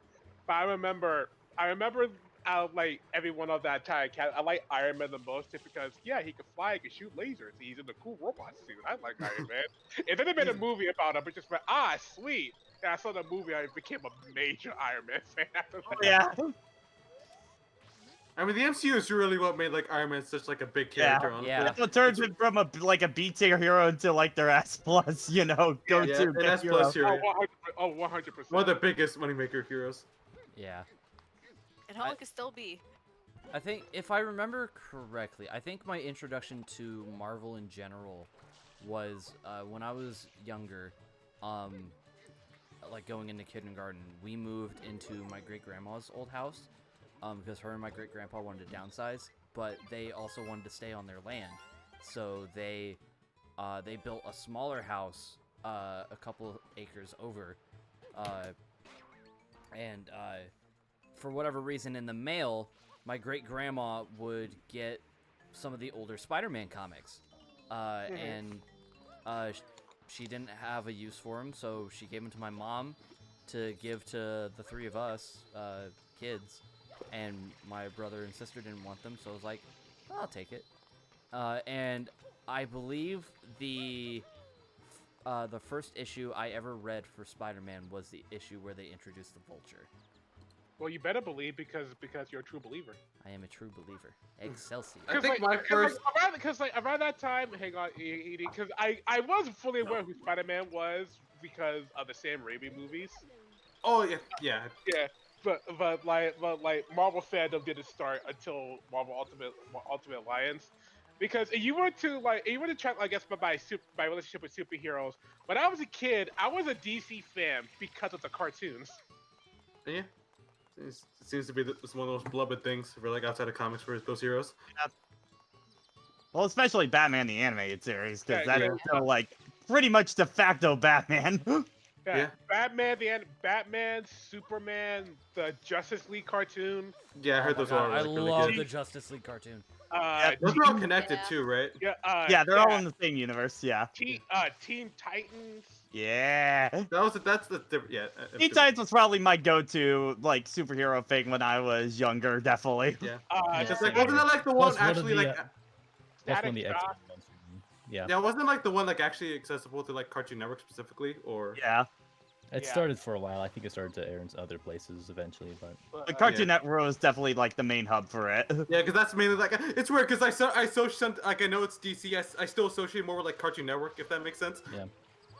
But I remember like every one of that entire cat. I like Iron Man the most just because yeah he can fly, he can shoot lasers, he's in the cool robot suit. I like Iron Man. If they made a movie about him, it just went sweet. And I saw the movie, I became a major Iron Man fan after that. Yeah. I mean, the MCU is really what made like Iron Man such like a big character. Honestly. Yeah. That's what turns him from a B tier hero into like their S plus, you know, go Yeah, to and S plus Oh, hero. 100%. One of the biggest moneymaker heroes. Yeah. And how long can still be? I think, if I remember correctly, I think my introduction to Marvel in general was when I was younger, like going into kindergarten. We moved into my great-grandma's old house because her and my great-grandpa wanted to downsize, but they also wanted to stay on their land. So they built a smaller house a couple acres over, and for whatever reason in the mail, my great-grandma would get some of the older Spider-Man comics, and she didn't have a use for them, so she gave them to my mom to give to the three of us kids, and my brother and sister didn't want them, so I was like, I'll take it. And I believe the first issue I ever read for Spider-Man was the issue where they introduced the Vulture. Well, you better believe because you're a true believer. I am a true believer. Excelsior. I think my first. Because around that time, hang on, Edie, because I wasn't fully aware who Spider-Man was because of the Sam Raimi movies. Oh yeah, yeah. Yeah, but Marvel fandom didn't start until Marvel Ultimate Alliance. Because you were to check, I guess, my relationship with superheroes. When I was a kid, I was a DC fan because of the cartoons. Yeah. It seems to be one of those beloved things for like outside of comics for those heroes. Well, especially Batman the animated series, because Yeah, that yeah. is still like pretty much de facto Batman. Yeah. Batman, Superman, the Justice League cartoon. Yeah, I heard Oh my those all God, really, I really love good. the Justice League cartoon. Those are all connected Yeah. too, right? Yeah, they're all in the same universe. Yeah. Teen Titans. Yeah. That's the different. Yeah. Teen Titans was probably my go-to like superhero thing when I was younger. Definitely. Yeah. Yeah. Just like wasn't that like the one Plus, one of actually the, like? That's when Static the Shock. X-Men ones. Yeah. Yeah, wasn't like the one like actually accessible to like Cartoon Network specifically, or? Yeah. It Yeah. started for a while. I think it started to air in other places eventually, but The Cartoon Network was definitely like the main hub for it. Yeah, because that's mainly like it's weird because I know it's DC. I still associate more with like Cartoon Network, if that makes sense. yeah.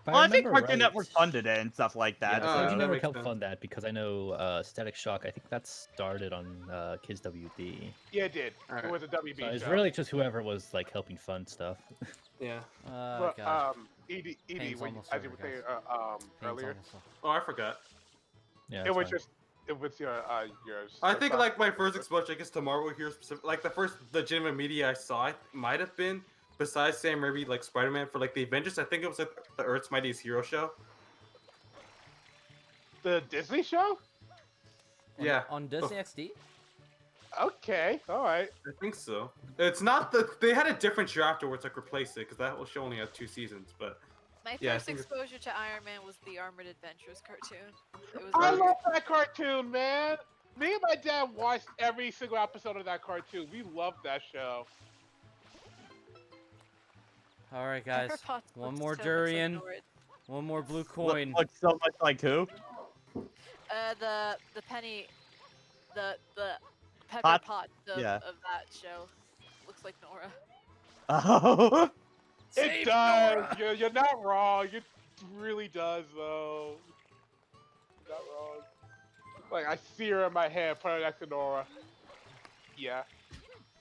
Well, I think remember Cartoon right, Network funded it and stuff like that. Yeah, Oh, Cartoon that Network makes helped sense. fund that because I know Static Shock. I think that started on Kids WB. Yeah, it did. Alright. It was a WB So it's show. really just whoever was like helping fund stuff. Yeah. But, God. Edie, Pain's when, almost as you over, were saying Pain's earlier, almost over. Oh, I forgot. Yeah. it that's was fine. just yours. I think like my first exposure, I guess, to Marvel here, specific, like the first legitimate media I saw, it might have been besides Sam Raimi, like Spider-Man for like the Avengers. I think it was like the Earth's Mightiest Hero show. The Disney show. Yeah, On Disney XD? Okay, all right. I think so. It's not the they had a different show afterwards, like replaced it, because that whole show only had 2 seasons. But My Yeah, I first think it's- exposure to Iron Man was the Armored Adventures cartoon. It was I really love that cartoon, man. Me and my dad watched every single episode of that cartoon. We loved that show. Alright, Pepper guys. Potts One looks more so much like durian. Nord. One more blue Look, coin. look so much like who? The penny, the Pepper Pot? Pot Yeah. of that show looks like Nora. Oh. It does. You're not wrong. It really does, though. You're not wrong. Like I see her in my head, put her next to Nora. Yeah,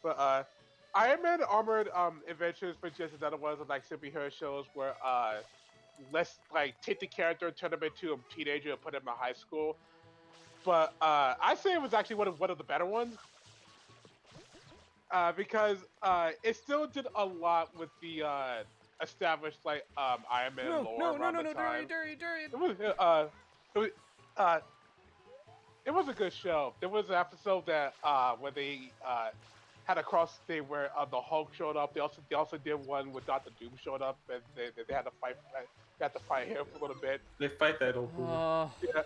but Iron Man Armored Adventures was just another one of like superhero shows where let's like take the character, turn him into a teenager, and put him in high school. But I say it was actually one of the better ones. Because it still did a lot with the established like Iron Man lore around the time. It was a good show. There was an episode that where they had a cross thing where the Hulk showed up. They also did one where Doctor Doom showed up, and they had to fight. They had to fight him for a little bit. they fight that old fool. Yeah,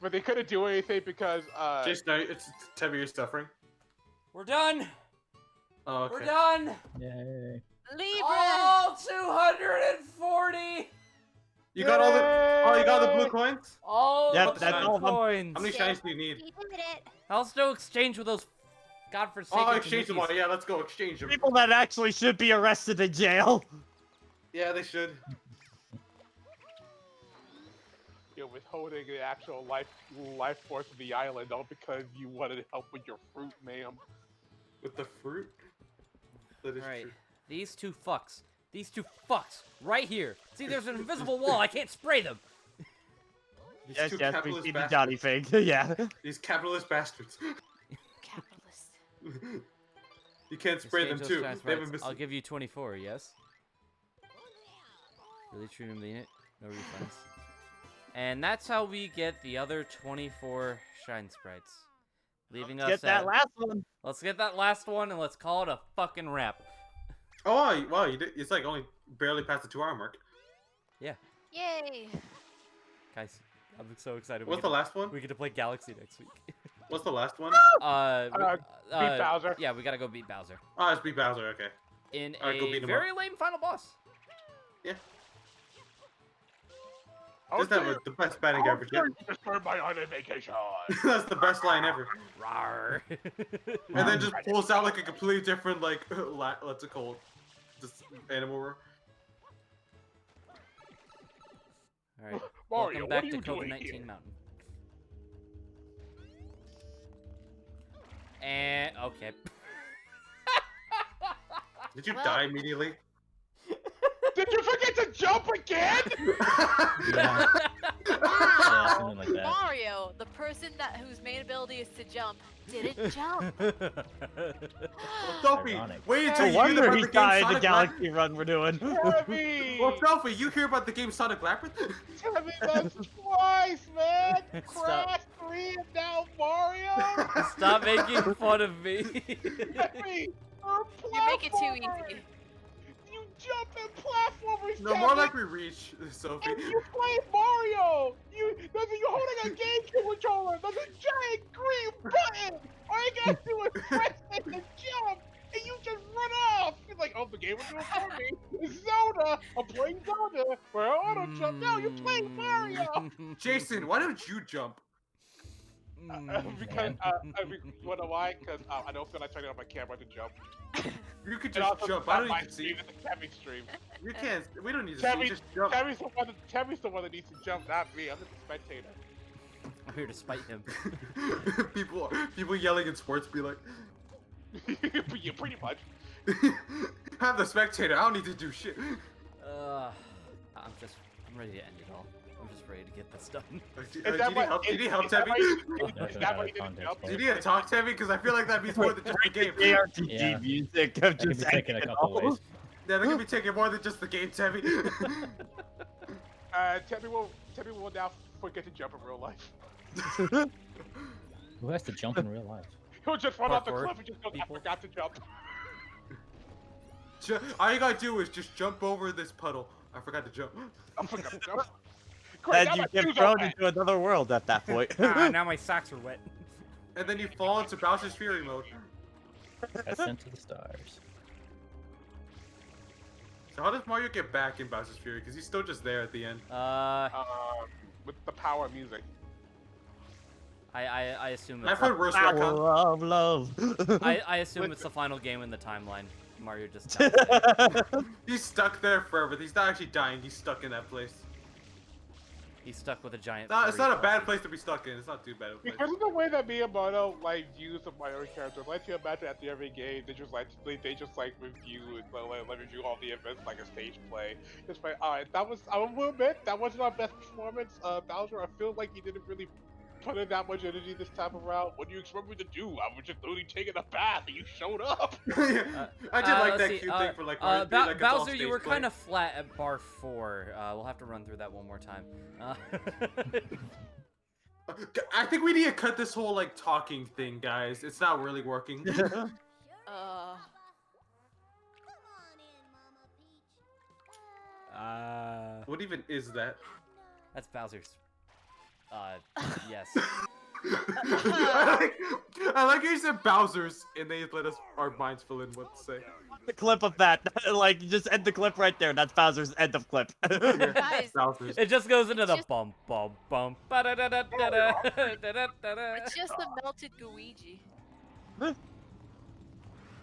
but they couldn't do anything because Jason, it's Tebby, you're suffering. We're done! Oh, okay. We're done! Yay. Libra! All 240! You got all the you got all the blue coins. All Yep, the that's blue all of them. coins! How many shinies do you need? He did it! I'll still exchange with those godforsaken Oh, exchange them all. Tanukis. Yeah, let's go exchange them. People that actually should be arrested in jail. Yeah, they should. you're withholding the actual life force of the island all because you wanted help with your fruit, ma'am. With the fruit? That is Alright, true. these two fucks, right here. See, there's an invisible wall. I can't spray them. These Yes, two yes, we capitalist see the bastards. Johnny Fig. Yeah. These capitalist bastards. Capitalist. You can't spray them Exchange too. those shine They have a sprites. I'll give you 24, yes? Really, truly mean it. No refunds. And that's how we get the other 24 shine sprites. Leaving us Get that at... last one. Let's get that last one and let's call it a fucking wrap. Oh wow, you did, it's like only barely past the 2-hour mark. Yay! Guys, I'm so excited. What's the last one? We get to play Galaxy next week. What's the last one? Beat Bowser. Yeah, we gotta go beat Bowser. Oh, it's beat Bowser. Okay. In Alright, go a beat him very lame final boss. Just that was the best batting average. I'll disturb my island vacation. That's the best line ever. Rawr. And then just pulls out like a completely different like what's it called? Just animal roar. Alright, Mario, welcome back what to are you doing COVID-19 here? Mountain. And, okay. Did you Well- die immediately? Did you forget to jump again? Yeah, yeah, something like that. Mario, the person whose main ability is to jump, didn't jump. Sophie, Ironic. wait until No you hear wonder about he the game died in the Sonic Galaxy run we're doing. Timmy! Well, Sophie, you hear about the game Sonic Labyrinth? Timmy, that's twice, man! Stop. Crash 3 and now Mario! Stop making fun of me. Timmy, You make it too easy. You jump in platformers, No, more like we reach, Sophie. And you play Mario! You're holding a GameCube controller! There's a giant green button! All you gotta do is press it and jump! And you just run off! You're like, oh, the game was doing for me! It's Zelda! I'm playing Zelda! Where I auto jump now, you're playing Mario! Jason, why don't you jump? Because, you know why? Because I don't feel like turning on my camera to jump. You could And just also, jump. not I don't my need to see. stream, it's a Kevin stream. You can't. We don't need to see. Kevin, Just jump. Kevin's the one that needs to jump, not me. I'm just a spectator. I'm here to spite him. people yelling in sports be like, Yeah, pretty much. I'm the spectator. I don't need to do shit. I'm ready to end it all. I'm just ready to get this done. Do you need help, Tevy? Is that why you didn't jump? Do you need to talk, Tevy? Because I feel like that means more than just the game. JRPG Yeah. music of That can just be taken a couple ways. Yeah, that could be taking more than just the game, Tevy. Tebby will now forget to jump in real life. Who has to jump in real life? He'll just run off the Parkour cliff and just go, I people. forgot to jump. All you gotta do is just jump over this puddle. I forgot to jump. I forgot to jump. Great, And now you my get shoes are thrown wet. into another world at that point. Now my socks are wet. And then you fall into Bowser's Fury mode. Ascent to the stars. So how does Mario get back in Bowser's Fury? Because he's still just there at the end. With the power of music. I assume I've it's heard worse retcon. Power of love. I assume it's the final game in the timeline. Mario just dies. He's stuck there forever. He's not actually dying. He's stuck in that place. He's stuck with a giant. No, it's furry not a bad puppy. place to be stuck in. It's not too bad of a place. Because of the way that Miyamoto views of my own characters, like you imagine at the every game, they just review review all the events like a stage play. It's like, alright, I will admit that wasn't our best performance. Bowser, I feel like you didn't really put in that much energy this time around. What do you expect me to do? I was just literally taking a bath and you showed up. I did like let's that see, cute thing for like Mario. being like it's all Bowser, you were stage play. kind of flat at bar 4. We'll have to run through that one more time. I think we need to cut this whole like talking thing, guys. It's not really working. What even is that? That's Bowser's. Yes. I like how you said Bowser's, and they let us our minds fill in what to say. The clip of that, like, just end the clip right there. That's Bowser's end of clip. Guys, Bowser's. It just goes into the Just- bum bum bum ba da da da da da da da da. it's just a melted Guiji.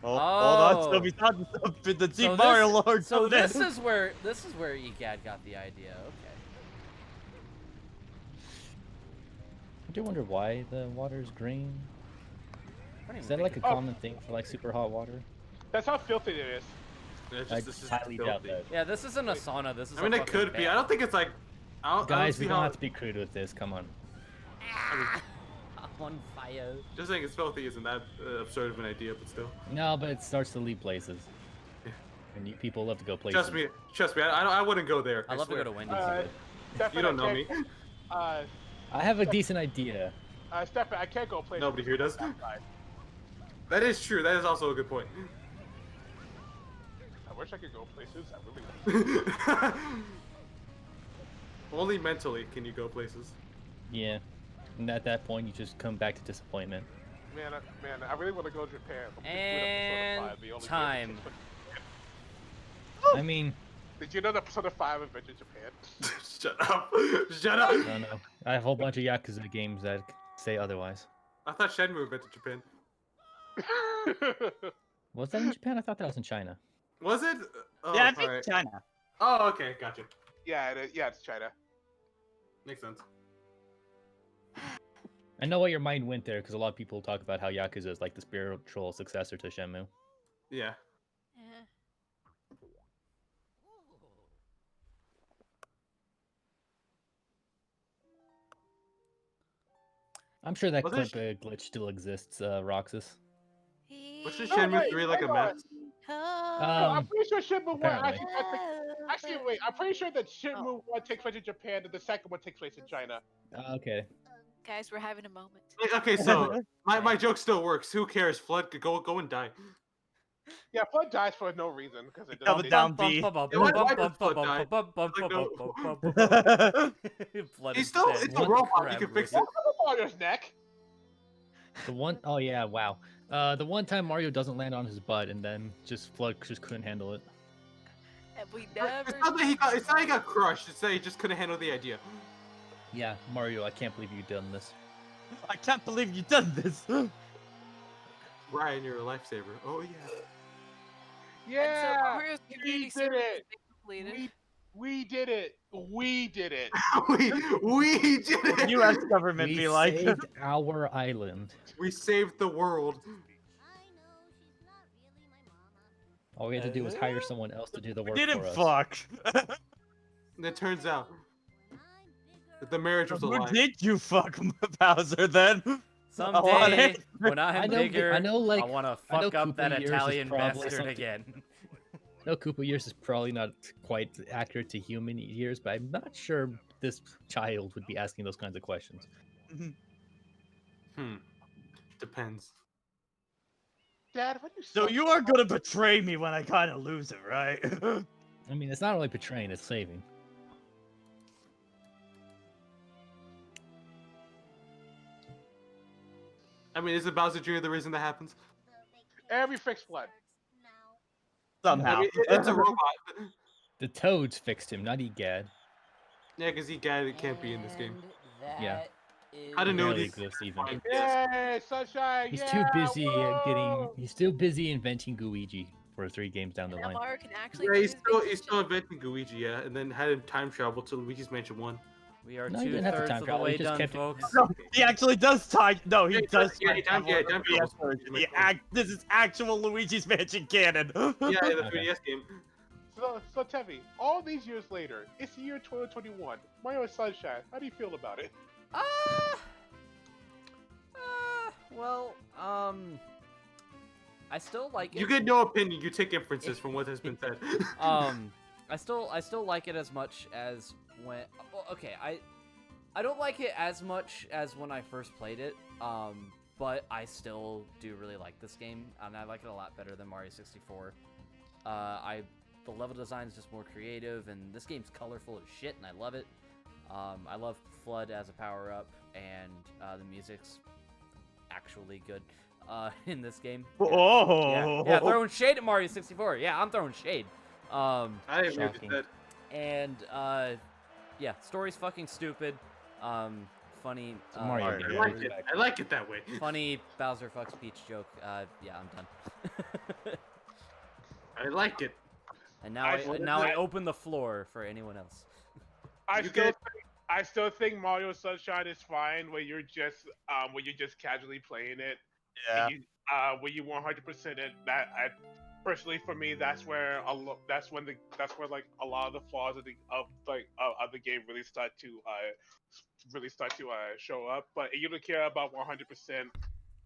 Oh, hold on, Oh. so we saw the Team So Mario this- Lord. So come in. this is where Egad got the idea. Okay. I do wonder why the water is green. I don't even Is that think like a about- common thing for like super hot water? That's how filthy it is. It's I just, this is highly doubt filthy. that. Yeah, this isn't a sauna. This is. I mean, a it fucking could be. I bath. don't think it's like. I don't Guys, see we don't how. have to be crude with this. Come on. I'm on fire. Just saying it's filthy isn't that absurd of an idea, but still. No, but it starts to lead places. Yeah. And you people love to go places. Trust me. I wouldn't go there. I love to swear. go to Wendy's. Stefan, You don't know me. Uh, I have a decent idea. Stefan, I can't go play. Nobody here does. outside. That is true. That is also a good point. I wish I could go places. I really. Only mentally can you go places. Yeah. And at that point, you just come back to disappointment. Man, I really want to go to Japan. I'm just And doing episode 5, the only game time. that takes I mean, place- Did you know that episode 5 of Adventure Japan? Shut up. Shut up. I don't know. I have a whole bunch of Yakuza games that say otherwise. I thought Shenmue invented Japan. Was that in Japan? I thought that was in China. Was it? Oh, Yeah, I think alright. China. Oh, okay. Gotcha. yeah, it's China. Makes sense. I know why your mind went there because a lot of people talk about how Yakuza is like the spiritual successor to Shenmue. Yeah. Yeah. I'm sure that Wasn't clip glitch still exists, Roxas. Wasn't Oh, Shenmue wait, 3 like a hang on. mess? I'm pretty sure Shenmue 1 apparently. actually, wait, I'm pretty sure that Shenmue 1 takes place in Japan and the second one takes place in China. Okay. Guys, we're having a moment. Okay, so my joke still works. Who cares? Flood, go and die. Yeah, Flood dies for no reason because it Double doesn't. down B. Blood He's is still dead. it's a One robot. You crab can fix root. it. Mario's neck. The one oh yeah, wow. The one time Mario doesn't land on his butt and then just Flood just couldn't handle it. And we never. It's not that he got. It's not he got crushed. It's that he just couldn't handle the idea. Yeah, Mario, I can't believe you've done this. I can't believe you done this. Ryan, you're a lifesaver. Oh yeah. Yeah, Mario's we community did service it. has been completed. We did it. We did it. we did it. U.S. government We be like. saved our island. We saved the world. All we had to do was hire someone else to do the work Didn't for us. fuck. And it turns out that the marriage was a Who lie. did you fuck, Bowser? Then Someday, when I I'm know- bigger, I know, like- I want to I know fuck up Koopa that Years is Italian probably bastard something- again. No, Koopa years is probably not quite accurate to human years, but I'm not sure this child would be asking those kinds of questions. Depends. Dad, what you So you are gonna betray me when I kind of lose it, right? I mean, it's not only betraying, it's saving. I mean, isn't Bowser Jr. the reason that happens? Every fixed Flood. Somehow. I mean, it's a robot. The Toads fixed him, not Egad. Yeah, because he can't be in this game. Yeah. I don't know Barely these. exists even. Fine. Yay, sunshine! He's yeah, too busy whoa! He's too busy inventing Guiji for 3 games down the Now line. Mario can actually. Yeah, do he's still vacation. inventing Luigi, yeah, and then had him time travel to Luigi's Mansion 1. We are No, he didn't have to 2/3 time of the travel, he way just done, kept it- folks. No, he actually does time. No, he Yeah, does. yeah, he time- yeah, time Yes, travels. this is actual Luigi's Mansion canon. Yeah, in the Okay. 3DS game. So Tevi, all these years later, it's the year 2021. Mario and Sunshine. How do you feel about it? Well, I still like it. You get no opinion, you take inferences from what has been said. I still like it as much as when. Well, okay, I don't like it as much as when I first played it. But I still do really like this game, and I like it a lot better than Mario 64. The level design is just more creative, and this game's colorful as shit, and I love it. I love Flood as a power up, and the music's actually good in this game. Oh. Yeah, throwing shade at Mario 64. Yeah, I'm throwing shade. I didn't agree Shocking. with that. And yeah, story's fucking stupid. Funny. It's a Mario Mario game. I like it. I like it that way. Funny Bowser fucks Peach joke. Yeah, I'm done. I like it. and now I I voted now I that. open the floor for anyone else. I You still get- think I still think Mario Sunshine is fine when you're just casually playing it. Yeah. And you when you 100% it. That I personally for me that's where like a lot of the flaws of the game really start to show up. But if you don't care about 100%,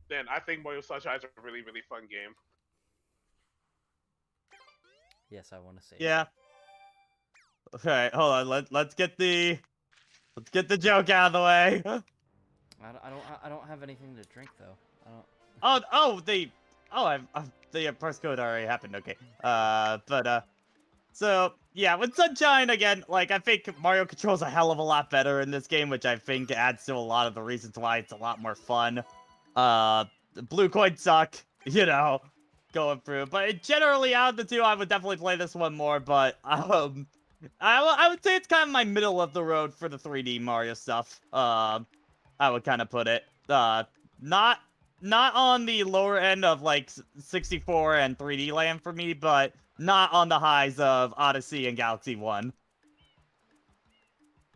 then I think Mario Sunshine is a really fun game. Yes, I want to say. Yeah. Okay, hold on. Let's get the joke out of the way. I don't have anything to drink though. I don't. The press code already happened. Okay. So yeah, with Sunshine again, like I think Mario controls a hell of a lot better in this game, which I think adds to a lot of the reasons why it's a lot more fun. The blue coins suck, going through. But generally, out of the two, I would definitely play this one more. But I would say it's kind of my middle of the road for the 3D Mario stuff. I would kind of put it. Not on the lower end of like 64 and 3D Land for me, but not on the highs of Odyssey and Galaxy 1.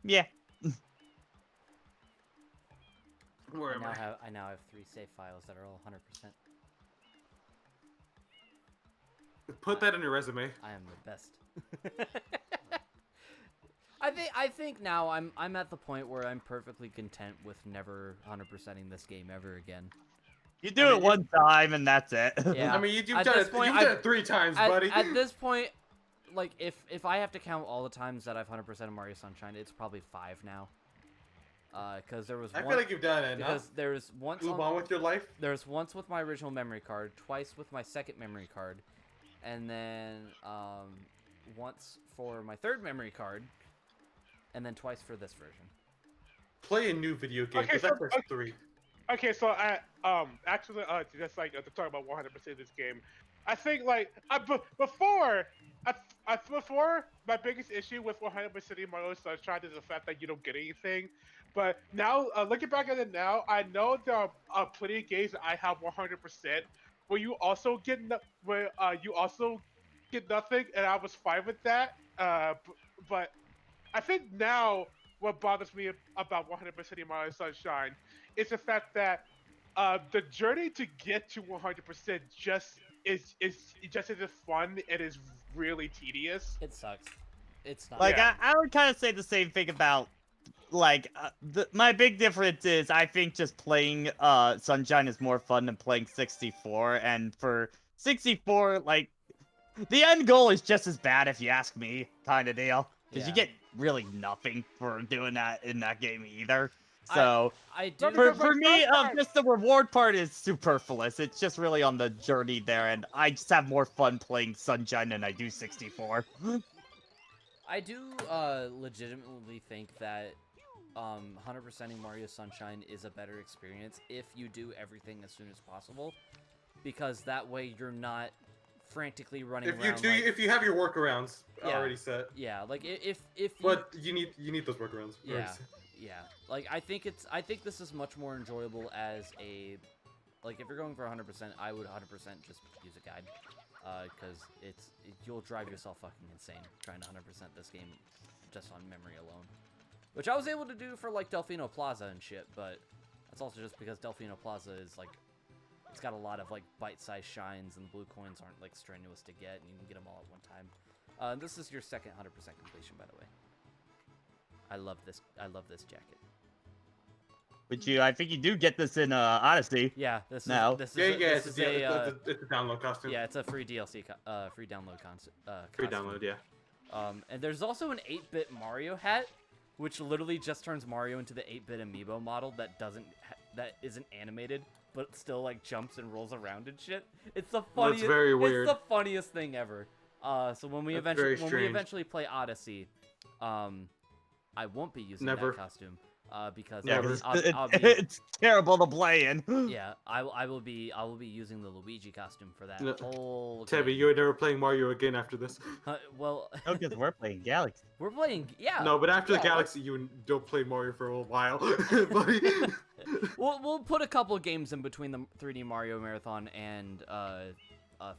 Yeah. Where am I? I now have 3 save files that are all 100%. Put that in your resume. I am the best. I think now I'm at the point where I'm perfectly content with never 100%ing this game ever again. You do it one time and that's it. Yeah. I mean, you've At done this it. point, You've done it 3 times, buddy. At this point, like if I have to count all the times that I've 100% of Mario Sunshine, it's probably 5 now. Because there was I one, feel like you've done it. because there was once Move on with your life. there was once with my original memory card, twice with my second memory card, and then once for my third memory card, and then twice for this version. Play a new video game. Okay, Because so- that takes 3. Okay, so I actually just like to talk about 100% of this game. I think like before my biggest issue with 100% Mario Sunshine is the fact that you don't get anything. But now looking back at it now, I know there are plenty of games that I have 100% where you also get nothing, and I was fine with that. But I think now what bothers me about 100% Mario Sunshine is the fact that the journey to get to 100% just isn't fun. It is really tedious. It sucks. It's not. Like, Yeah. I would kind of say the same thing about, like, my big difference is I think just playing Sunshine is more fun than playing 64, and for 64, like, the end goal is just as bad if you ask me, kind of deal. Because you Yeah. get really nothing for doing that in that game either. So, I do. for me, just the reward part is superfluous. It's just really on the journey there, and I just have more fun playing Sunshine than I do 64. I do legitimately think that 100%ing Mario Sunshine is a better experience if you do everything as soon as possible, because that way you're not frantically running If you around. do, like, if you have your workarounds Yeah. already set, yeah, like if you, but you need those workarounds. already yeah, set. yeah, like I think this is much more enjoyable as a, like if you're going for 100%, I would 100% just use a guide, because you'll drive yourself fucking insane trying to 100% this game just on memory alone, which I was able to do for like Delfino Plaza and shit, but that's also just because Delfino Plaza is like, it's got a lot of like bite-sized shines, and the blue coins aren't like strenuous to get, and you can get them all at one time. This is your second 100% completion, by the way. I love this jacket. Which I think you do get this in Odyssey. Yeah, this is No. this is Yeah, yeah, this it's is a a download costume. yeah, it's a free DLC, free download Free costume. download, yeah. And there's also an 8-bit Mario hat, which literally just turns Mario into the 8-bit amiibo model that that isn't animated, but still like jumps and rolls around and shit. It's the funniest. very weird. It's the funniest thing ever. So when we That's very we strange. eventually play Odyssey, I won't be using Never. that costume, because Yeah, I'll, 'cause I'll be it's terrible to play in. yeah, I will be using the Luigi costume for that No, whole. Tabby, game. you're never playing Mario again after this. Well, No, because we're playing Galaxy. we're playing. Yeah. No, but after yeah, the Galaxy, you don't play Mario for a while, buddy. We'll put a couple games in between the 3D Mario Marathon and the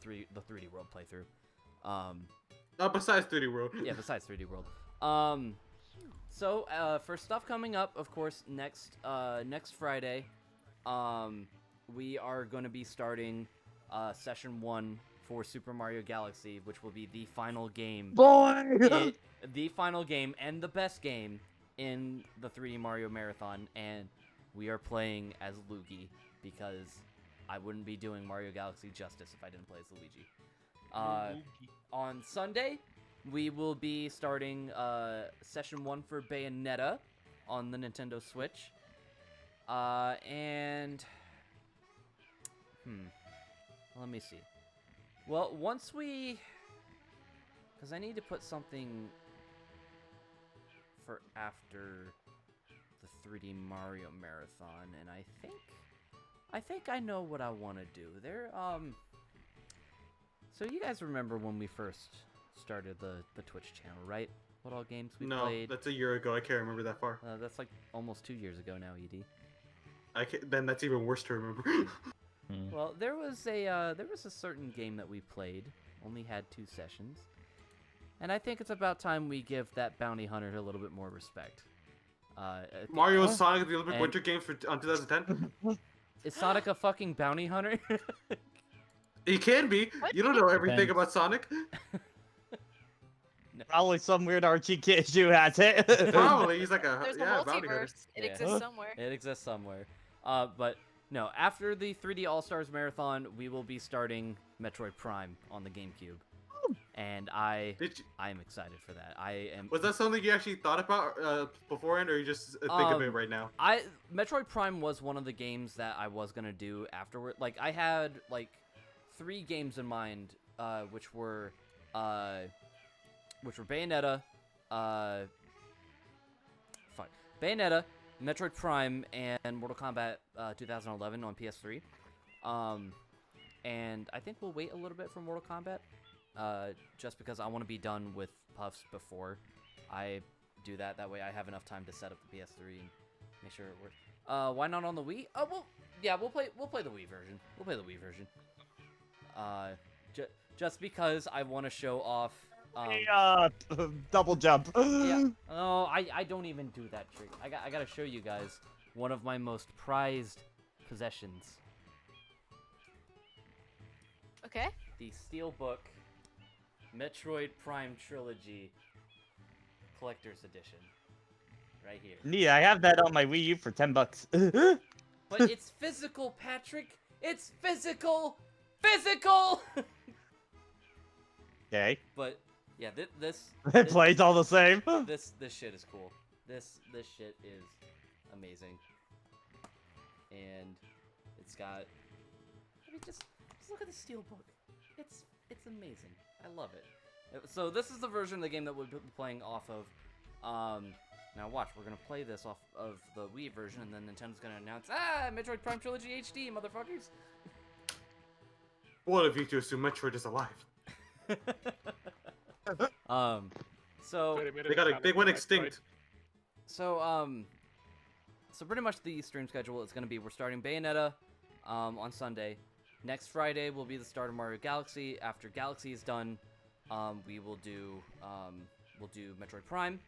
3D World playthrough. Besides 3D World. Yeah, besides 3D World. So for stuff coming up, of course, next Friday, we are going to be starting session 1 for Super Mario Galaxy, which will be the final game. Boy! The final game and the best game in the 3D Mario Marathon, and we are playing as Luigi because I wouldn't be doing Mario Galaxy justice if I didn't play as Luigi. On Sunday, we will be starting session 1 for Bayonetta on the Nintendo Switch. And let me see. Well, once we, because I need to put something for after the 3D Mario Marathon, and I think I know what I want to do. So you guys remember when we first started the Twitch channel, right? What all games we No, played? that's a year ago. I can't remember that far. That's like almost 2 years ago now, ED. Then that's even worse to remember. Well, there was a certain game that we played, only had 2 sessions, and I think it's about time we give that bounty hunter a little bit more respect. Mario and Sonic, the Olympic And- Winter Games on 2010. Is Sonic a fucking bounty hunter? He can be. What? You don't know everything Depends. about Sonic. Probably some weird Archie kid who has it. Probably he's like a There's yeah a bounty hunter. multiverse. It Yeah. exists somewhere. It exists somewhere. But no, after the 3D All-Stars Marathon, we will be starting Metroid Prime on the GameCube. And I'm excited for that. Was that something you actually thought about beforehand, or you just think of it right now? Metroid Prime was one of the games that I was gonna do afterward. Like, I had like 3 games in mind, which were Bayonetta, Bayonetta, Metroid Prime, and Mortal Kombat 2011 on PS3. And I think we'll wait a little bit for Mortal Kombat, just because I want to be done with Puffs before I do that. That way I have enough time to set up the PS3 and make sure it works. Why not on the Wii? Oh, well, yeah, we'll play the Wii version. We'll play the Wii version. Just because I want to show off. Double jump. Yeah. Oh, I don't even do that trick. I gotta show you guys one of my most prized possessions. Okay. The Steelbook Metroid Prime Trilogy Collector's Edition. Right here. Neat, I have that on my Wii U for $10. But it's physical, Patrick! It's physical! Physical! Okay. But, yeah, this It plays all the same. this shit is cool. This shit is amazing. And it's got, I mean, just look at the Steelbook. It's amazing. I love it. So this is the version of the game that we'll be playing off of. Now watch, we're gonna play this off of the Wii version, and then Nintendo's gonna announce, Metroid Prime Trilogy HD, motherfuckers. What if you to assume Metroid is alive? So They went extinct. So pretty much the stream schedule is gonna be, we're starting Bayonetta on Sunday. Next Friday will be the start of Mario Galaxy. After Galaxy is done, we will do Metroid Prime.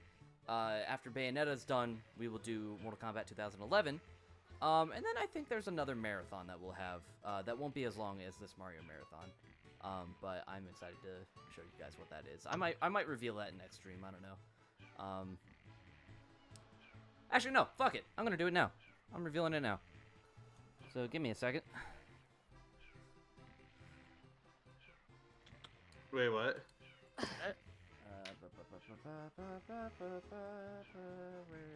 After Bayonetta is done, we will do Mortal Kombat 2011. And then I think there's another marathon that we'll have that won't be as long as this Mario marathon. But I'm excited to show you guys what that is. I might reveal that next stream. I don't know. Actually, no. Fuck it. I'm gonna do it now. I'm revealing it now. So give me a second. Wait, what? Where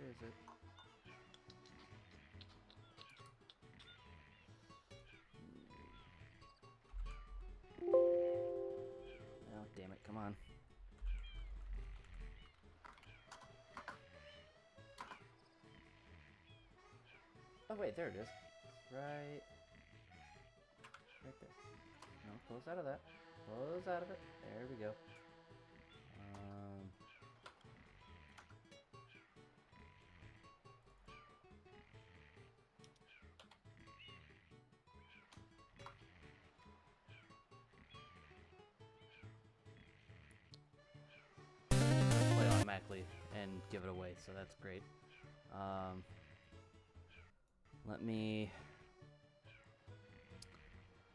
is it? Oh, damn it, come on. Oh, wait, there it is. Right there. No, close out of that. Close out of it. There we go. Play automatically and give it away, so that's great. Let me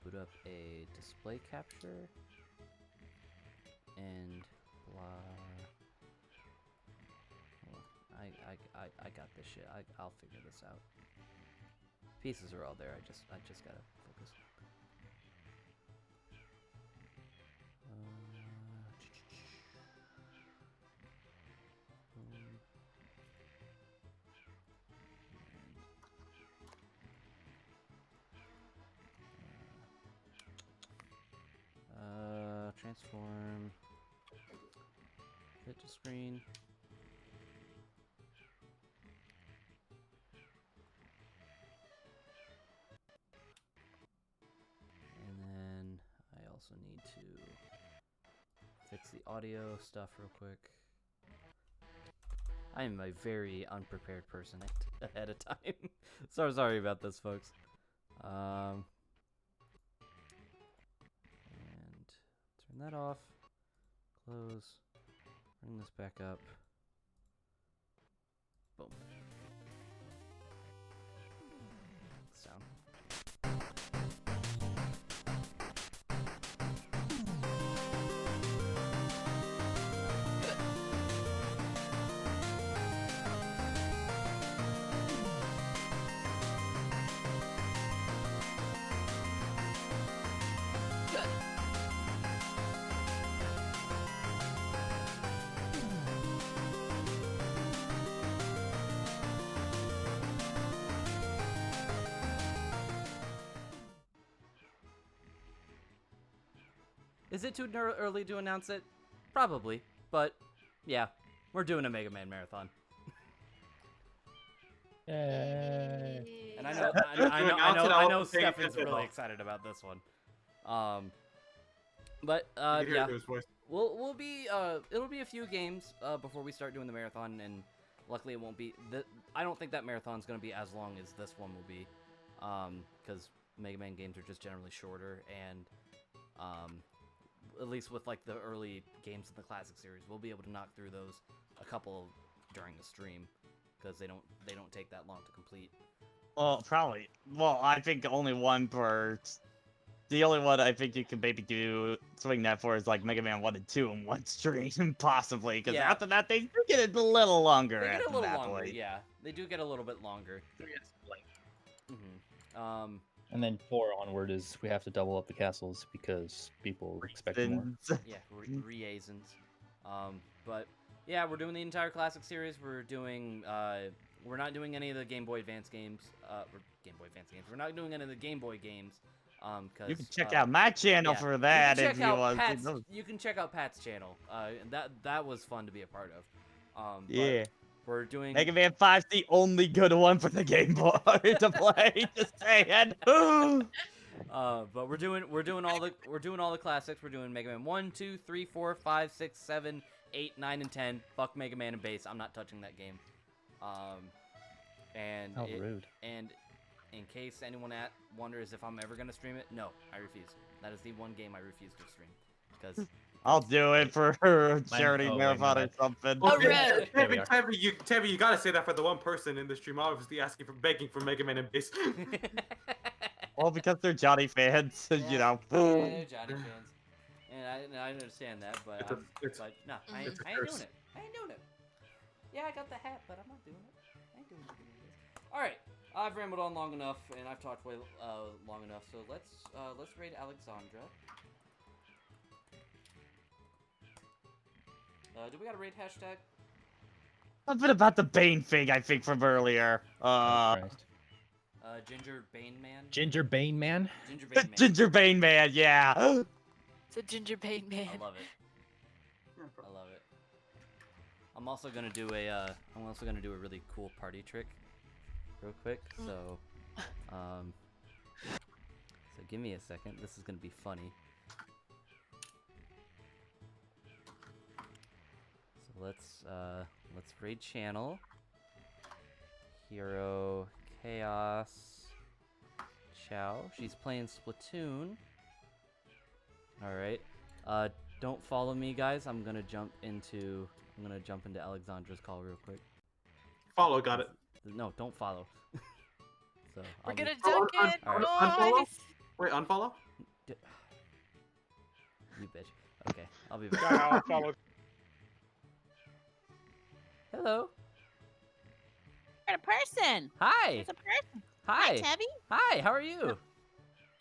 boot up a display capture and blah. I got this shit. I'll figure this out. Pieces are all there. I just gotta focus. Transform. Hit to screen. And then I also need to fix the audio stuff real quick. I am a very unprepared person ahead of time. So sorry about this, folks. And turn that off. Close. Bring this back up. Boom. Sound. Is it too early to announce it? Probably, but yeah, we're doing a Mega Man marathon. Yay. And I Yeah. know, Announce it, I'll take Stefan's it really off. excited about this one. But You can hear yeah, it through his voice. we'll be it'll be a few games before we start doing the marathon, and luckily it won't be. I don't think that marathon's gonna be as long as this one will be, because Mega Man games are just generally shorter, and at least with like the early games in the classic series, we'll be able to knock through those a couple during the stream, because they don't take that long to complete. Well, probably. Well, I think only one per. The only one I think you can maybe do swing that for is like Mega Man 1 and 2 in one stream, possibly. Because Yeah. after that, they do get it a little longer. They get a after little that longer, point. yeah. They do get a little bit longer. And then 4 onward is we have to double up the castles because people expect more. Then- Yeah, reasons. But yeah, we're doing the entire classic series. We're doing we're not doing any of the Game Boy Advance games. We're not doing any of the Game Boy games. Cause You can check out my channel yeah. for that you can if check you out want. Pat's, to. You can check out Pat's channel. That was fun to be a part of. But Yeah. we're doing Mega Man 5's the only good one for the Game Boy to play. Just saying. but we're doing all the classics. We're doing Mega Man 1, 2, 3, 4, 5, 6, 7, 8, 9, and 10. Fuck Mega Man and Base. I'm not touching that game. And How rude. and in case anyone wonders if I'm ever gonna stream it, no, I refuse. That is the one game I refuse to stream because I'll do it for charity oh, wait, marathon no, or something. All Okay, right. There we are. Tabby, you gotta say that for the one person in the stream obviously begging for Mega Man and Base. Well, because they're Johnny fans, you know. Yeah, they're Johnny fans, and I understand that, but It's no, I it's a ain't curse. doing it. I ain't doing it. Yeah, I got the hat, but I'm not doing it. I ain't doing it. All right, I've rambled on long enough, and I've talked way long enough. So let's raid Alexandra. Do we got a raid hashtag? Something about the Bane thing, I think, from earlier. Oh, Christ. Ginger Bane Man. Ginger Bane Man? Ginger Bane Man. Ginger Bane Man, yeah. It's a ginger pain man. I love it. I love it. I'm also gonna do a really cool party trick, real quick. So give me a second. This is gonna be funny. So let's raid channel. Hero Chaos Chow. She's playing Splatoon. Alright. Don't follow me, guys. I'm gonna jump into I'm gonna jump into Alexandra's call real quick. Follow, got it. No, don't follow. So We're I'll be- gonna dunk Oh, it, unfollow? boys! Wait, unfollow? You bitch. Okay, I'll be back. I'll follow. Hello. You're a person. Hi. It's a person. Hi. Tebby. Hi. How are you?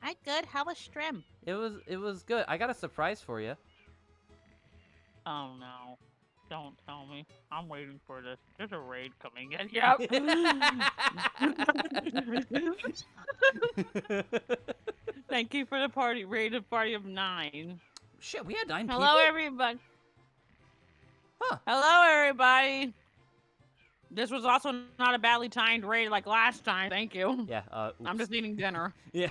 Hi, good. How was Strim? It was good. I got a surprise for you. Oh no. Don't tell me. I'm waiting for this. There's a raid coming in. Yep. Thank you for the party. Raided party of 9. Shit, we had 9 Hello, people. everybody. Huh. Hello, everybody. This was also not a badly timed raid like last time. Thank you. Yeah. I'm Oops. just eating dinner. Yeah.